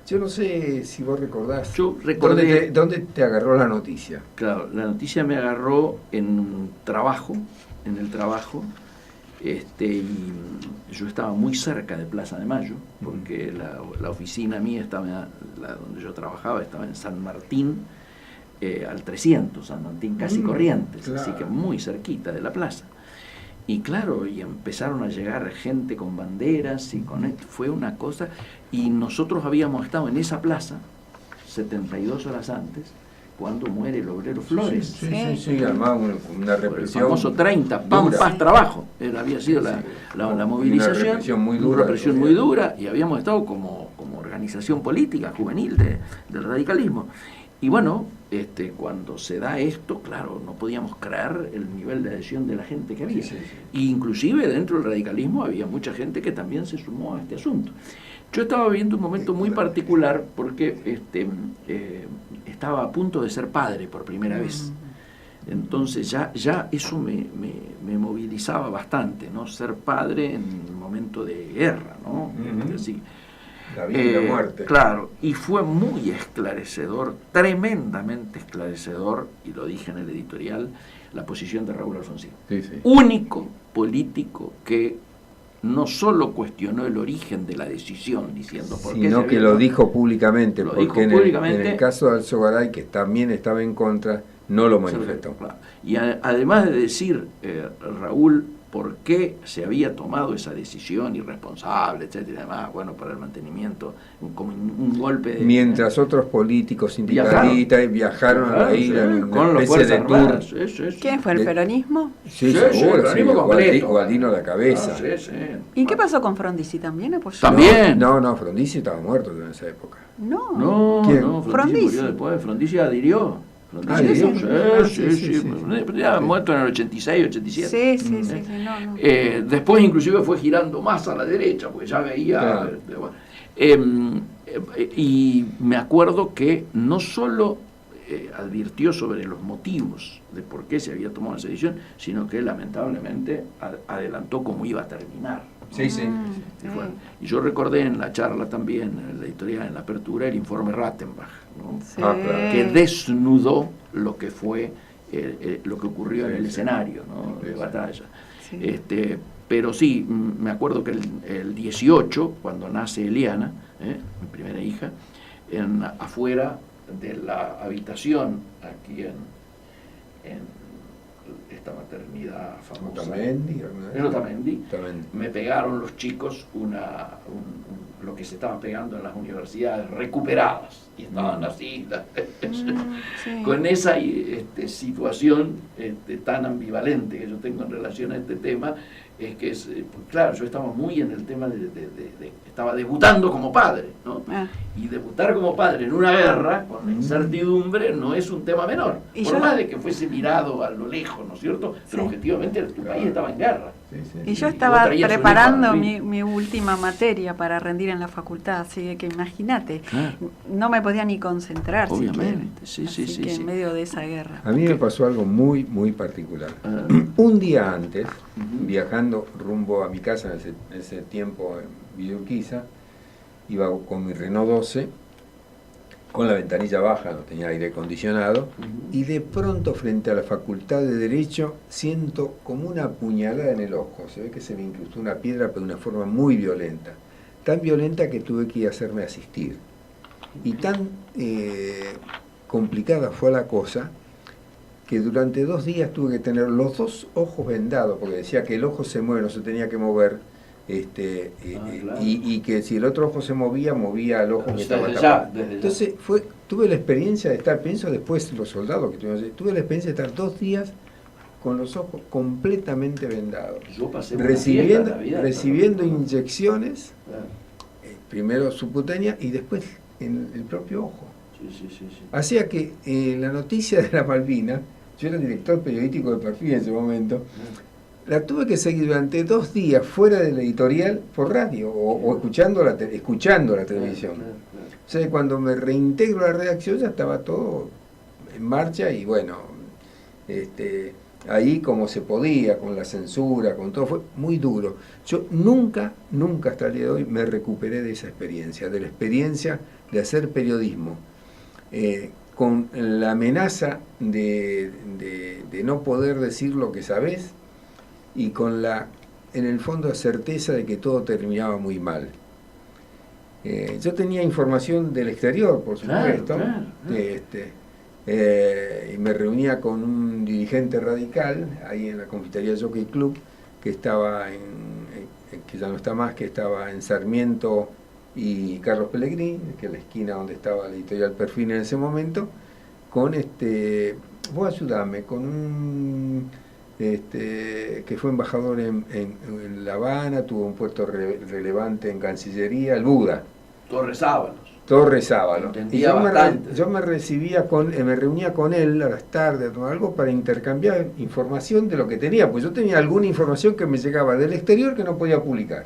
Yo no sé si vos recordás. Yo recordé. ¿Dónde te agarró la noticia? Claro, la noticia me agarró en el trabajo, y yo estaba muy cerca de Plaza de Mayo, porque la oficina mía estaba, donde yo trabajaba, estaba en San Martín, al 300, San Martín casi Corrientes, claro. Así que muy cerquita de la plaza. Y claro, y empezaron a llegar gente con banderas, y fue una cosa, y nosotros habíamos estado en esa plaza 72 horas antes, cuando muere el obrero Flores. Sí, además una represión. El famoso 30, PAN, dura. paz, trabajo. Había sido la movilización. Una represión muy dura. Una represión muy dura, y habíamos estado como organización política juvenil del radicalismo. Y bueno, cuando se da esto, claro, no podíamos creer el nivel de adhesión de la gente que había. Sí. Y inclusive dentro del radicalismo había mucha gente que también se sumó a este asunto. Yo estaba viviendo un momento muy particular porque estaba a punto de ser padre por primera vez. Entonces ya eso me movilizaba bastante, ¿no? Ser padre en un momento de guerra, ¿no? Así. La vida y la muerte. Claro, y fue muy esclarecedor, tremendamente esclarecedor, y lo dije en el editorial, la posición de Raúl Alfonsín. Sí. Único político que no solo cuestionó el origen de la decisión, diciendo por qué, sino que lo dijo públicamente, porque en el caso de Alzogaray, que también estaba en contra, no lo manifestó. Claro. Y además de decir, Raúl, por qué se había tomado esa decisión irresponsable, etcétera, y demás, bueno, para el mantenimiento, como un golpe de... Mientras otros políticos sindicalistas viajaron a la isla con los Fuerzas Armadas. ¿Quién fue, el peronismo? Sí, seguro, el peronismo completo. Gualdino a la cabeza. ¿Y qué pasó con Frondizi? ¿También apoyó? ¿También? No, Frondizi estaba muerto en esa época. No, Frondizi murió después, Frondizi adhirió. Sí. Ya muerto en el 86, 87. Sí. Después inclusive fue girando más a la derecha, porque ya veía... Claro. Y me acuerdo que no solo advirtió sobre los motivos de por qué se había tomado esa decisión, sino que lamentablemente adelantó cómo iba a terminar. Sí. Y yo recordé en la charla también, en la editorial, en la apertura, el informe Rattenbach, ¿no? Claro. Que desnudó lo que fue, lo que ocurrió en el escenario, ¿no? De batalla. Sí. Pero sí, me acuerdo que el 18, cuando nace Eliana, mi primera hija, afuera de la habitación, aquí en esta maternidad famosa en Otamendi, me pegaron los chicos lo que se estaban pegando en las universidades recuperadas, y estaban así con esa situación tan ambivalente que yo tengo en relación a este tema. Es que claro, yo estaba muy en el tema estaba debutando como padre, ¿no? Y debutar como padre en una guerra con la incertidumbre no es un tema menor, por más de que fuese mirado a lo lejos, ¿no es cierto? Pero objetivamente tu país estaba en guerra. Y yo estaba preparando mi última materia para rendir en la facultad, así que imagínate, no me podía ni concentrar. Obviamente, en medio de esa guerra. A mí me pasó algo muy, muy particular. Un día antes, viajando rumbo a mi casa en ese tiempo en Villa Urquiza, iba con mi Renault 12, con la ventanilla baja, no tenía aire acondicionado, y de pronto frente a la Facultad de Derecho siento como una puñalada en el ojo. Se ve que se me incrustó una piedra, pero de una forma muy violenta. Tan violenta que tuve que ir a hacerme asistir. Y tan complicada fue la cosa que durante 2 días tuve que tener los 2 ojos vendados, porque decía que el ojo se mueve, no se tenía que mover, claro. y que si el otro ojo se movía al ojo que estaba tapado. Entonces tuve la experiencia de estar, pienso después los soldados que tuve la experiencia de estar 2 días con los ojos completamente vendados. Yo pasé recibiendo inyecciones, claro. Primero subcutánea y después en el propio ojo. Sí. Hacía que la noticia de la Malvinas, yo era director periodístico de Perfil en ese momento, la tuve que seguir durante 2 días fuera del editorial por radio o escuchando la televisión. Claro. O sea, cuando me reintegro a la redacción ya estaba todo en marcha y bueno, ahí como se podía, con la censura, con todo, fue muy duro. Yo nunca hasta el día de hoy me recuperé de esa experiencia, de la experiencia de hacer periodismo, con la amenaza de no poder decir lo que sabés y con en el fondo, la certeza de que todo terminaba muy mal. Yo tenía información del exterior, por supuesto, claro. Y me reunía con un dirigente radical ahí en la confitería Jockey Club, que estaba que ya no está más, que estaba en Sarmiento y Carlos Pellegrini, que es la esquina donde estaba la editorial Perfil en ese momento, con vos ayudame, con un que fue embajador en La Habana, tuvo un puesto relevante en Cancillería, el Buda. Torres Sábalos. Y yo me reunía con él a las tardes, algo para intercambiar información de lo que tenía, pues yo tenía alguna información que me llegaba del exterior que no podía publicar.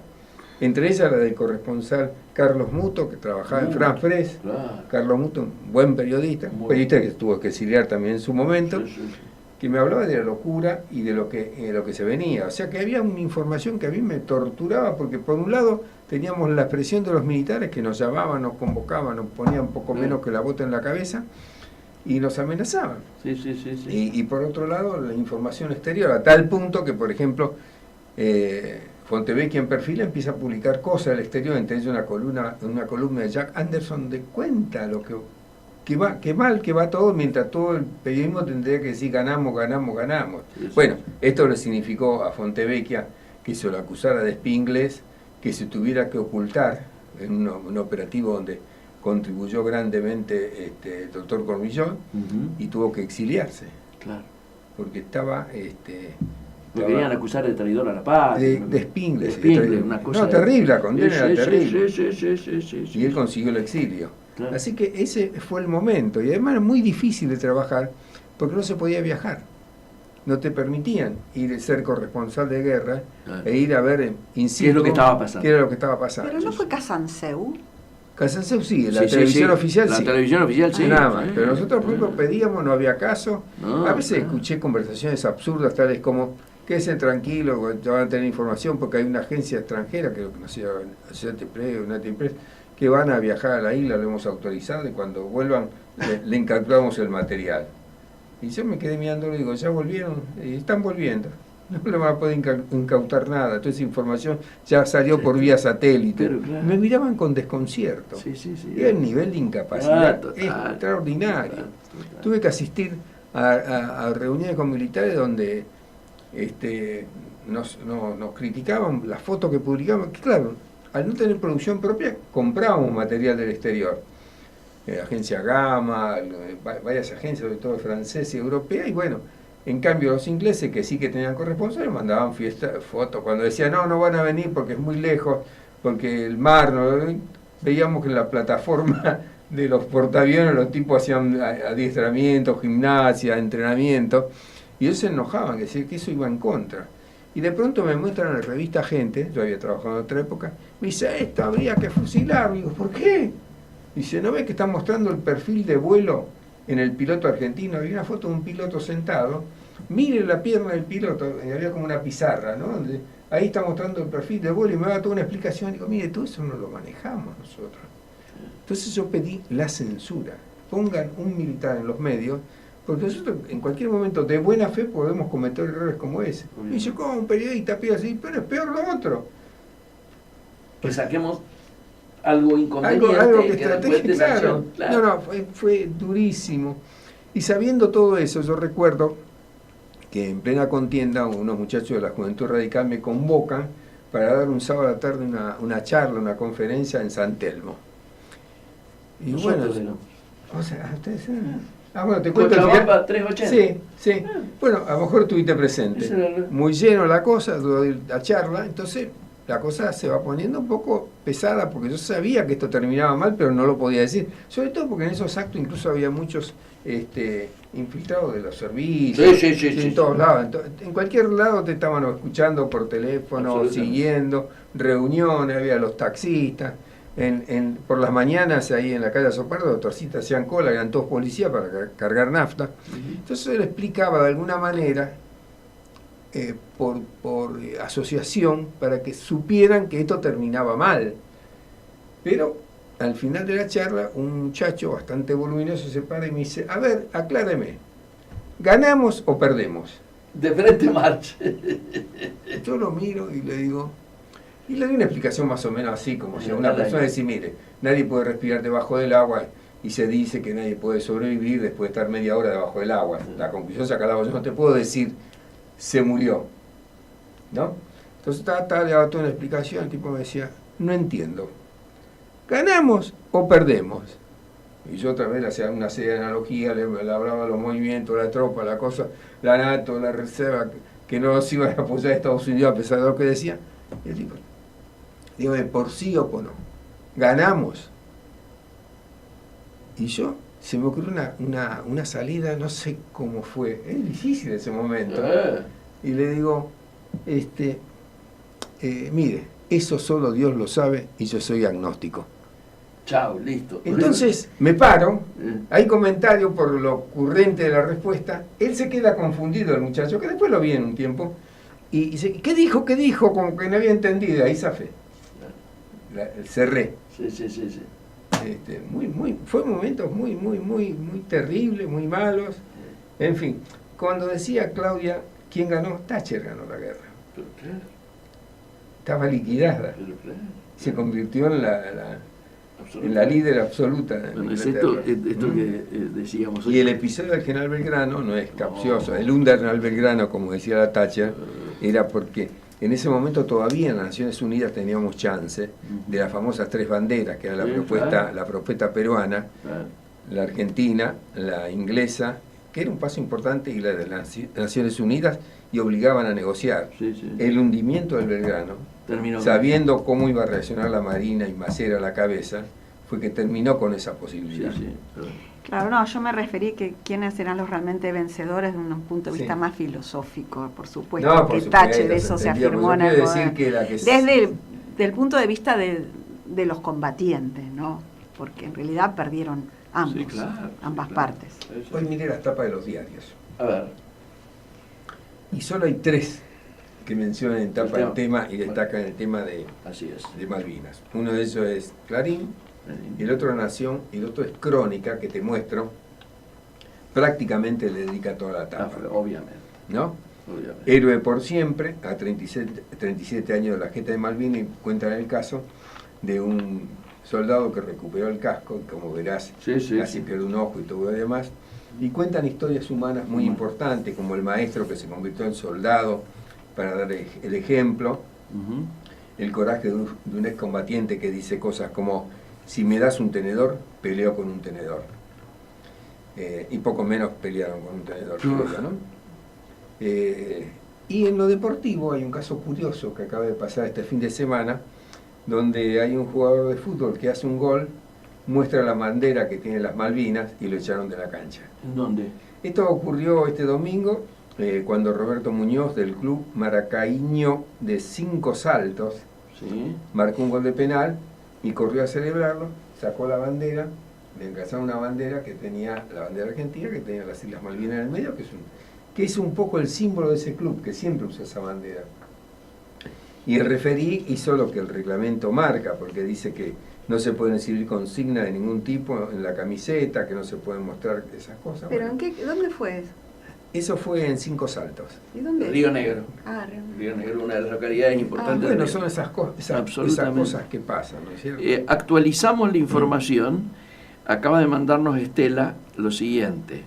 Entre ellas la del corresponsal Carlos Muto, que trabajaba en France Press. Claro. Carlos Muto, un buen periodista, un periodista que tuvo que exiliar también en su momento. Sí. Que me hablaba de la locura y de lo que se venía. O sea que había una información que a mí me torturaba, porque por un lado teníamos la presión de los militares que nos llamaban, nos convocaban, nos ponían poco menos que la bota en la cabeza y nos amenazaban. Sí. Y por otro lado la información exterior, a tal punto que, por ejemplo, Fontevecchia en Perfil empieza a publicar cosas del exterior, entre ellas una columna de Jack Anderson, donde cuenta lo que mal que va todo, mientras todo el periodismo tendría que decir ganamos. Sí. Bueno, esto le significó a Fontevecchia que se lo acusara de espía inglés, que se tuviera que ocultar en un operativo donde contribuyó grandemente el doctor Cormillón, y tuvo que exiliarse. Claro. Porque estaba... Lo querían acusar de traidor a la patria. De espía inglés. Una cosa... No, terrible, la condena era terrible. Sí. Y él consiguió el exilio. Claro. Así que ese fue el momento, y además era muy difícil de trabajar porque no se podía viajar, no te permitían ir a ser corresponsal de guerra, claro, e ir a ver in situ qué es lo que estaba pasando. Qué era lo que estaba pasando. Pero no fue Casanseu. Casanseu sí, la televisión oficial sí. La televisión oficial sí. Nada más, pero nosotros por ejemplo pedíamos, no había caso. A veces escuché conversaciones absurdas tales como: quédense tranquilo, ya van a tener información porque hay una agencia extranjera, creo que no sé, United Press, que van a viajar a la isla, lo hemos autorizado, y cuando vuelvan le incautaremos el material. Y yo me quedé mirando y digo, ya volvieron, están volviendo, no le van a poder incautar nada, toda esa información ya salió por vía satélite. Claro. Me miraban con desconcierto. Sí. Era el nivel de incapacidad extraordinario. Total. Tuve que asistir a reuniones con militares donde nos criticaban las fotos que publicaban, que claro, al no tener producción propia, comprábamos material del exterior. Agencia Gama, varias agencias, sobre todo francesas y europeas, y bueno, en cambio los ingleses, que sí que tenían corresponsales, mandaban fotos. Cuando decían, no van a venir porque es muy lejos, porque el mar, veíamos que en la plataforma de los portaaviones los tipos hacían adiestramiento, gimnasia, entrenamiento, y ellos se enojaban, que eso iba en contra. Y de pronto me muestran en la revista Gente, yo había trabajado en otra época, me dice, esto habría que fusilar. Digo, ¿por qué? Dice, ¿no ves que están mostrando el perfil de vuelo en el piloto argentino? Había una foto de un piloto sentado, mire la pierna del piloto, había como una pizarra, ¿no? Donde ahí está mostrando el perfil de vuelo y me da toda una explicación. Digo, mire, todo eso no lo manejamos nosotros. Entonces yo pedí la censura. Pongan un militar en los medios, porque nosotros en cualquier momento de buena fe podemos cometer errores como ese. Y dice, ¿cómo un periodista pide así? Pero es peor lo otro. Que saquemos algo inconveniente. Algo que estrategia, claro. No, fue durísimo. Y sabiendo todo eso, yo recuerdo que en plena contienda unos muchachos de la Juventud Radical me convocan para dar un sábado a la tarde una charla, una conferencia en San Telmo. Y nosotros bueno, O sea, ustedes... bueno, te cuento el final. Cochabamba 380. Sí, sí. Bueno, a lo mejor estuviste presente. Muy lleno la cosa, la charla, entonces la cosa se va poniendo un poco pesada porque yo sabía que esto terminaba mal, pero no lo podía decir. Sobre todo porque en esos actos incluso había muchos infiltrados de los servicios, en todos lados. Entonces, en cualquier lado te estaban escuchando por teléfono, siguiendo, reuniones, había los taxistas. Por las mañanas ahí en la calle Sopardo, los doctorcitas hacían cola, eran todos policías para cargar nafta. Entonces él explicaba de alguna manera, por asociación, para que supieran que esto terminaba mal. Pero al final de la charla, un muchacho bastante voluminoso se para y me dice: a ver, acláreme, ¿ganamos o perdemos? De frente marcha. Yo lo miro y le digo... Y le di una explicación más o menos así, como si a una persona decir, mire, nadie puede respirar debajo del agua y se dice que nadie puede sobrevivir después de estar media hora debajo del agua. La conclusión saca el agua. Yo no te puedo decir, se murió, ¿no? Entonces le daba toda una explicación, el tipo me decía, no entiendo, ¿ganamos o perdemos? Y yo otra vez le hacía una serie de analogías, le hablaba de los movimientos, la tropa, la cosa, la NATO, la reserva, que no nos iban a apoyar a Estados Unidos a pesar de lo que decía. Y el tipo, digo, por sí o por no, ganamos. Y yo, se me ocurrió una salida, no sé cómo fue, es difícil ese momento. Y le digo, mire, eso solo Dios lo sabe y yo soy agnóstico. Chao, listo. Entonces me paro, hay comentarios por lo ocurrente de la respuesta, él se queda confundido, el muchacho, que después lo vi en un tiempo, y dice, ¿qué dijo? ¿Qué dijo? Como que no había entendido, ahí zafé. Cerré. Sí. Fue momentos muy terribles, muy malos. En fin, cuando decía Claudia, ¿quién ganó? Thatcher ganó la guerra. Pero claro. Estaba liquidada. Pero claro. Se convirtió en la líder absoluta. Bueno, es esto que decíamos hoy. Y el episodio del general Belgrano no es capcioso. El general Belgrano, como decía la Thatcher, era porque en ese momento todavía en las Naciones Unidas teníamos chance de las famosas 3 banderas, que era la propuesta peruana, la argentina, la inglesa, que era un paso importante, y la de las Naciones Unidas, y obligaban a negociar. El hundimiento del Belgrano, sabiendo cómo iba a reaccionar la Marina y Macera a la cabeza, fue que terminó con esa posibilidad. Claro, no, yo me referí que quiénes serán los realmente vencedores de un punto de vista más filosófico, por supuesto, no, que Thatcher eso se afirmó en el decir que desde el punto de vista de los combatientes, ¿no? Porque en realidad perdieron ambos, ambas partes. Hoy miré las tapas de los diarios. A ver. Y solo hay 3 que mencionan en tapa el tema y destacan el tema de Malvinas. Uno de ellos es Clarín, y el otro Nación, y el otro es Crónica, que te muestro, prácticamente le dedica toda la tapa. Obviamente. ¿No? Obviamente. Héroe por siempre, a 37 años de la gesta de Malvinas, y cuentan el caso de un soldado que recuperó el casco, como verás, casi pierde un ojo y todo lo demás, y cuentan historias humanas muy importantes, como el maestro que se convirtió en soldado para dar el ejemplo, el coraje de un excombatiente que dice cosas como, si me das un tenedor, peleo con un tenedor. Y poco menos pelearon con un tenedor, ¿no? Y en lo deportivo hay un caso curioso que acaba de pasar este fin de semana, donde hay un jugador de fútbol que hace un gol, muestra la bandera que tiene las Malvinas y lo echaron de la cancha. ¿Dónde? Esto ocurrió este domingo, cuando Roberto Muñoz, del club maracaíño de 5 saltos, marcó un gol de penal y corrió a celebrarlo, sacó la bandera, le encazaron una bandera que tenía la bandera argentina, que tenía las Islas Malvinas en el medio, que es un poco el símbolo de ese club, que siempre usa esa bandera. Y el referí hizo lo que el reglamento marca, porque dice que no se pueden exhibir consignas de ningún tipo en la camiseta, que no se pueden mostrar esas cosas. ¿Pero dónde fue eso? Eso fue en 5 saltos. ¿Y dónde? Río Negro. Río Negro, una de las localidades importantes. Bueno, son esas cosas que pasan, ¿no es cierto? Actualizamos la información. Acaba de mandarnos Estela lo siguiente.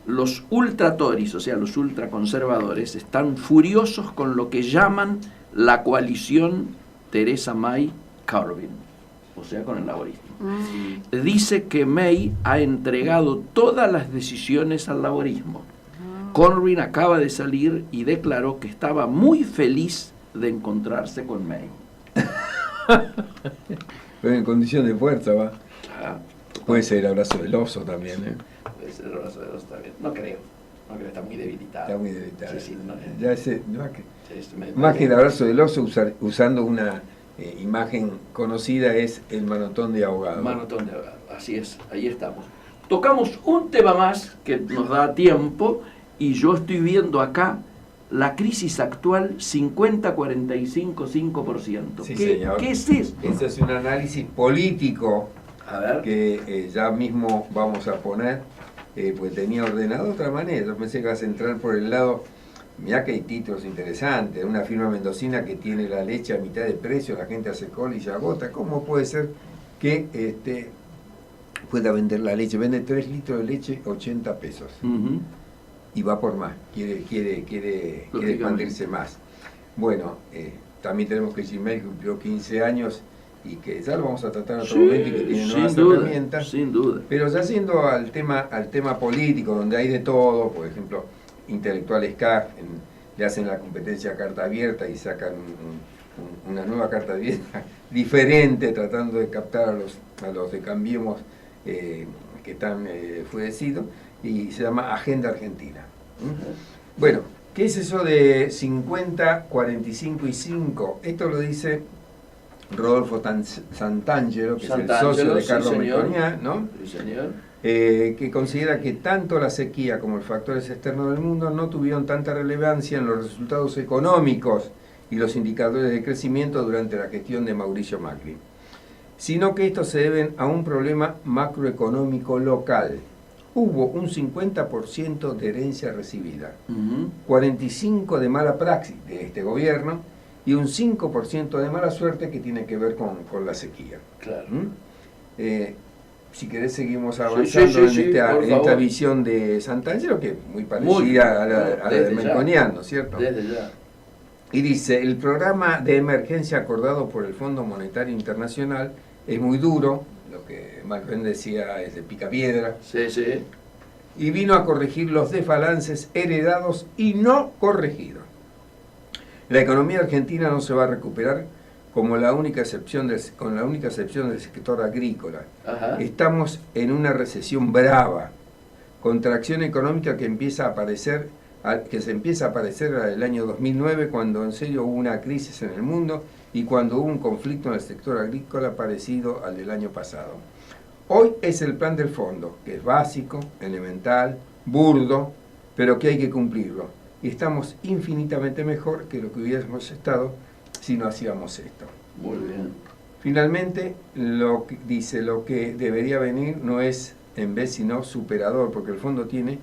Los ultratoris, o sea, los ultraconservadores, están furiosos con lo que llaman la coalición Theresa May-Corbyn. o sea, con el laborismo. Dice que May ha entregado todas las decisiones al laborismo. Corbyn acaba de salir y declaró que estaba muy feliz de encontrarse con May. Pero en condición de fuerza, va. Ah, Puede ser el abrazo del oso también, ¿eh? puede ser el abrazo de los también. No creo, está muy debilitado. Está muy debilitado. Sí, no, Ya ese, me más que el abrazo del oso, usando una imagen conocida, es el manotón de ahogado. Manotón de ahogado, así es, ahí estamos. Tocamos un tema más que nos da tiempo y yo estoy viendo acá la crisis actual 50-45-5%. Sí, ¿Qué, señor. ¿Qué es esto? Este es un análisis político A ver. que ya mismo vamos a poner, pues tenía ordenado de otra manera. Yo pensé que vas a entrar por el lado, mirá que hay títulos interesantes, una firma mendocina que tiene la leche a mitad de precio, la gente hace cola y se agota. ¿Cómo puede ser que pueda vender la leche? Vende 3 litros de leche 80 pesos. Ujú. Y va por más, quiere expandirse más. Bueno, también tenemos que Gmail cumplió 15 años y que ya lo vamos a tratar en otro momento y que tiene nuevas herramientas. Sin duda. Pero ya yendo al tema político, donde hay de todo, por ejemplo, intelectuales CAF le hacen la competencia a carta abierta y sacan una nueva carta abierta diferente, tratando de captar a los de Cambiemos que están enfurecidos, y se llama Agenda Argentina. Bueno, ¿qué es eso de 50, 45 y 5? Esto lo dice Rodolfo Santangelo, que es el socio de Carlos Melconian, ¿no? Sí, señor. Que considera que tanto la sequía como los factores externos del mundo no tuvieron tanta relevancia en los resultados económicos y los indicadores de crecimiento durante la gestión de Mauricio Macri, sino que estos se deben a un problema macroeconómico local. Hubo un 50% de herencia recibida, 45% de mala praxis de este gobierno y un 5% de mala suerte que tiene que ver con la sequía. Claro. Si querés seguimos avanzando en esta visión de Santangelo, que es muy parecida a la de Melconian, ¿no es cierto? Desde ya. Y dice, el programa de emergencia acordado por el Fondo Monetario Internacional es muy duro, lo que Macron decía es de picapiedra, Sí, sí. y vino a corregir los desbalances heredados y no corregidos. La economía argentina no se va a recuperar con la única excepción del sector agrícola. Ajá. Estamos en una recesión brava, contracción económica que se empieza a aparecer el año 2009, cuando en serio hubo una crisis en el mundo y cuando hubo un conflicto en el sector agrícola parecido al del año pasado. Hoy es el plan del fondo, que es básico, elemental, burdo, pero que hay que cumplirlo. Y estamos infinitamente mejor que lo que hubiésemos estado si no hacíamos esto. Muy bien. Finalmente, lo que debería venir no es en vez sino superador, porque el fondo tiene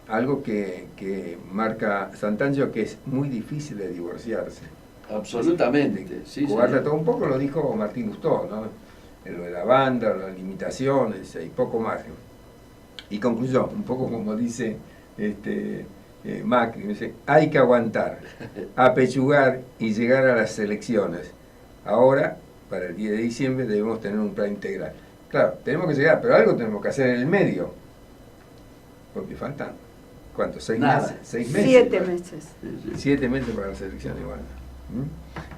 algo que marca Santangelo, que es muy difícil de divorciarse. Absolutamente. Sí, Jugarla señor. todo un poco lo dijo Martín Lustó, ¿no? Lo de la banda, las limitaciones y poco margen. Y concluyó, un poco como dice Macri, dice, hay que aguantar, apechugar y llegar a las elecciones. Ahora, para el 10 de diciembre, debemos tener un plan integral. Claro, tenemos que llegar, pero algo tenemos que hacer en el medio. Porque faltan, ¿cuánto? ¿6 meses? 6 meses. 7 meses. 7 meses para las elecciones, igual.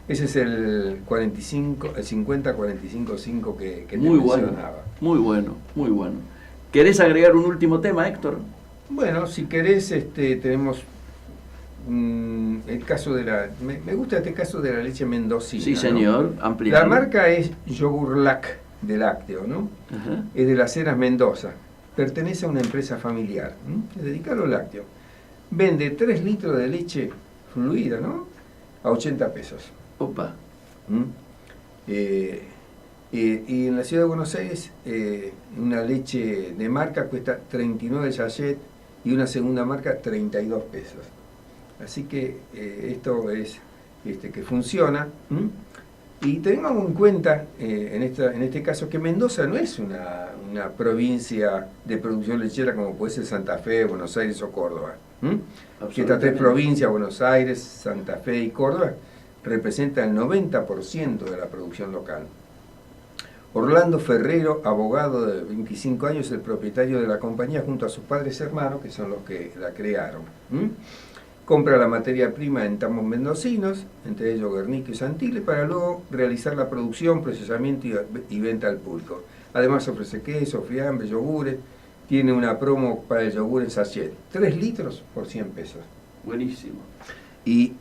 Ese es el 50-45-5 que te Muy bueno. mencionaba. Muy bueno, muy bueno. ¿Querés agregar un último tema, Héctor? Bueno, si querés, tenemos el caso de la... Me gusta este caso de la leche mendocina. Sí, ¿no? señor. Ampliado. La marca es Yogurlac de lácteo, ¿no? Ajá. Es de las Heras Mendoza. Pertenece a una empresa familiar, es dedicada a los lácteos. Vende 3 litros de leche fluida, ¿no? A 80 pesos. Opa. Y en la ciudad de Buenos Aires, una leche de marca cuesta 39 sachet y una segunda marca 32 pesos. Así que esto es que funciona. Y tengamos en cuenta, en este caso, que Mendoza no es una provincia de producción lechera como puede ser Santa Fe, Buenos Aires o Córdoba. Que estas 3 provincias, Buenos Aires, Santa Fe y Córdoba, representa el 90% de la producción local. Orlando Ferrero, abogado de 25 años, es el propietario de la compañía junto a sus padres y hermanos, que son los que la crearon. Compra la materia prima en tamos mendocinos, entre ellos Guernica y Santilli, para luego realizar la producción, procesamiento y venta al público. Además ofrece queso, fiambre, yogures. Tiene una promo para el yogur en sachet, 3 litros por 100 pesos. Buenísimo. Y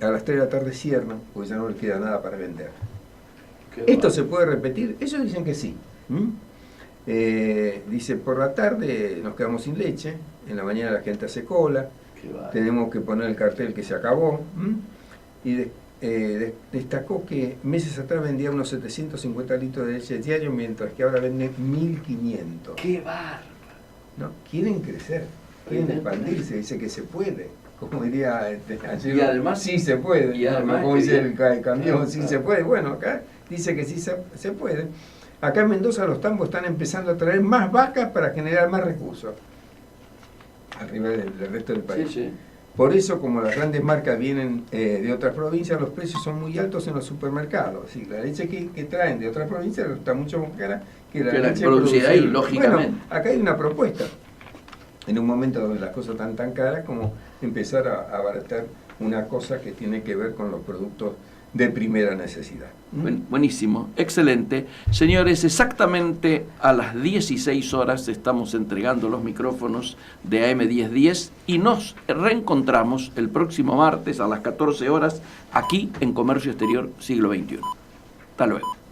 a las 3 de la tarde cierran, porque ya no les queda nada para vender. ¿Esto se puede repetir? Ellos dicen que sí. Dice, por la tarde nos quedamos sin leche, en la mañana la gente hace cola, tenemos que poner el cartel que se acabó. Y destacó que meses atrás vendía unos 750 litros de leche diario, mientras que ahora vende 1.500. ¡Qué bárbaro! ¿No? Quieren crecer, quieren expandirse, dice que se puede. Como diría ayer, y además sí se puede. Y además, como dice el camión, sí se puede. Bueno, acá dice que sí se puede. Acá en Mendoza los tambos están empezando a traer más vacas para generar más recursos arriba del resto del país. Sí, sí. Por eso, como las grandes marcas vienen de otras provincias, los precios son muy altos en los supermercados. Sí, la leche que traen de otras provincias está mucho más cara que la leche producida ahí, lógicamente. Bueno, acá hay una propuesta, en un momento donde las cosas están tan caras, como empezar a abaratar una cosa que tiene que ver con los productos de primera necesidad. Buenísimo, excelente. Señores, exactamente a las 16 horas estamos entregando los micrófonos de AM 1010 y nos reencontramos el próximo martes a las 14 horas aquí en Comercio Exterior Siglo XXI. Hasta luego.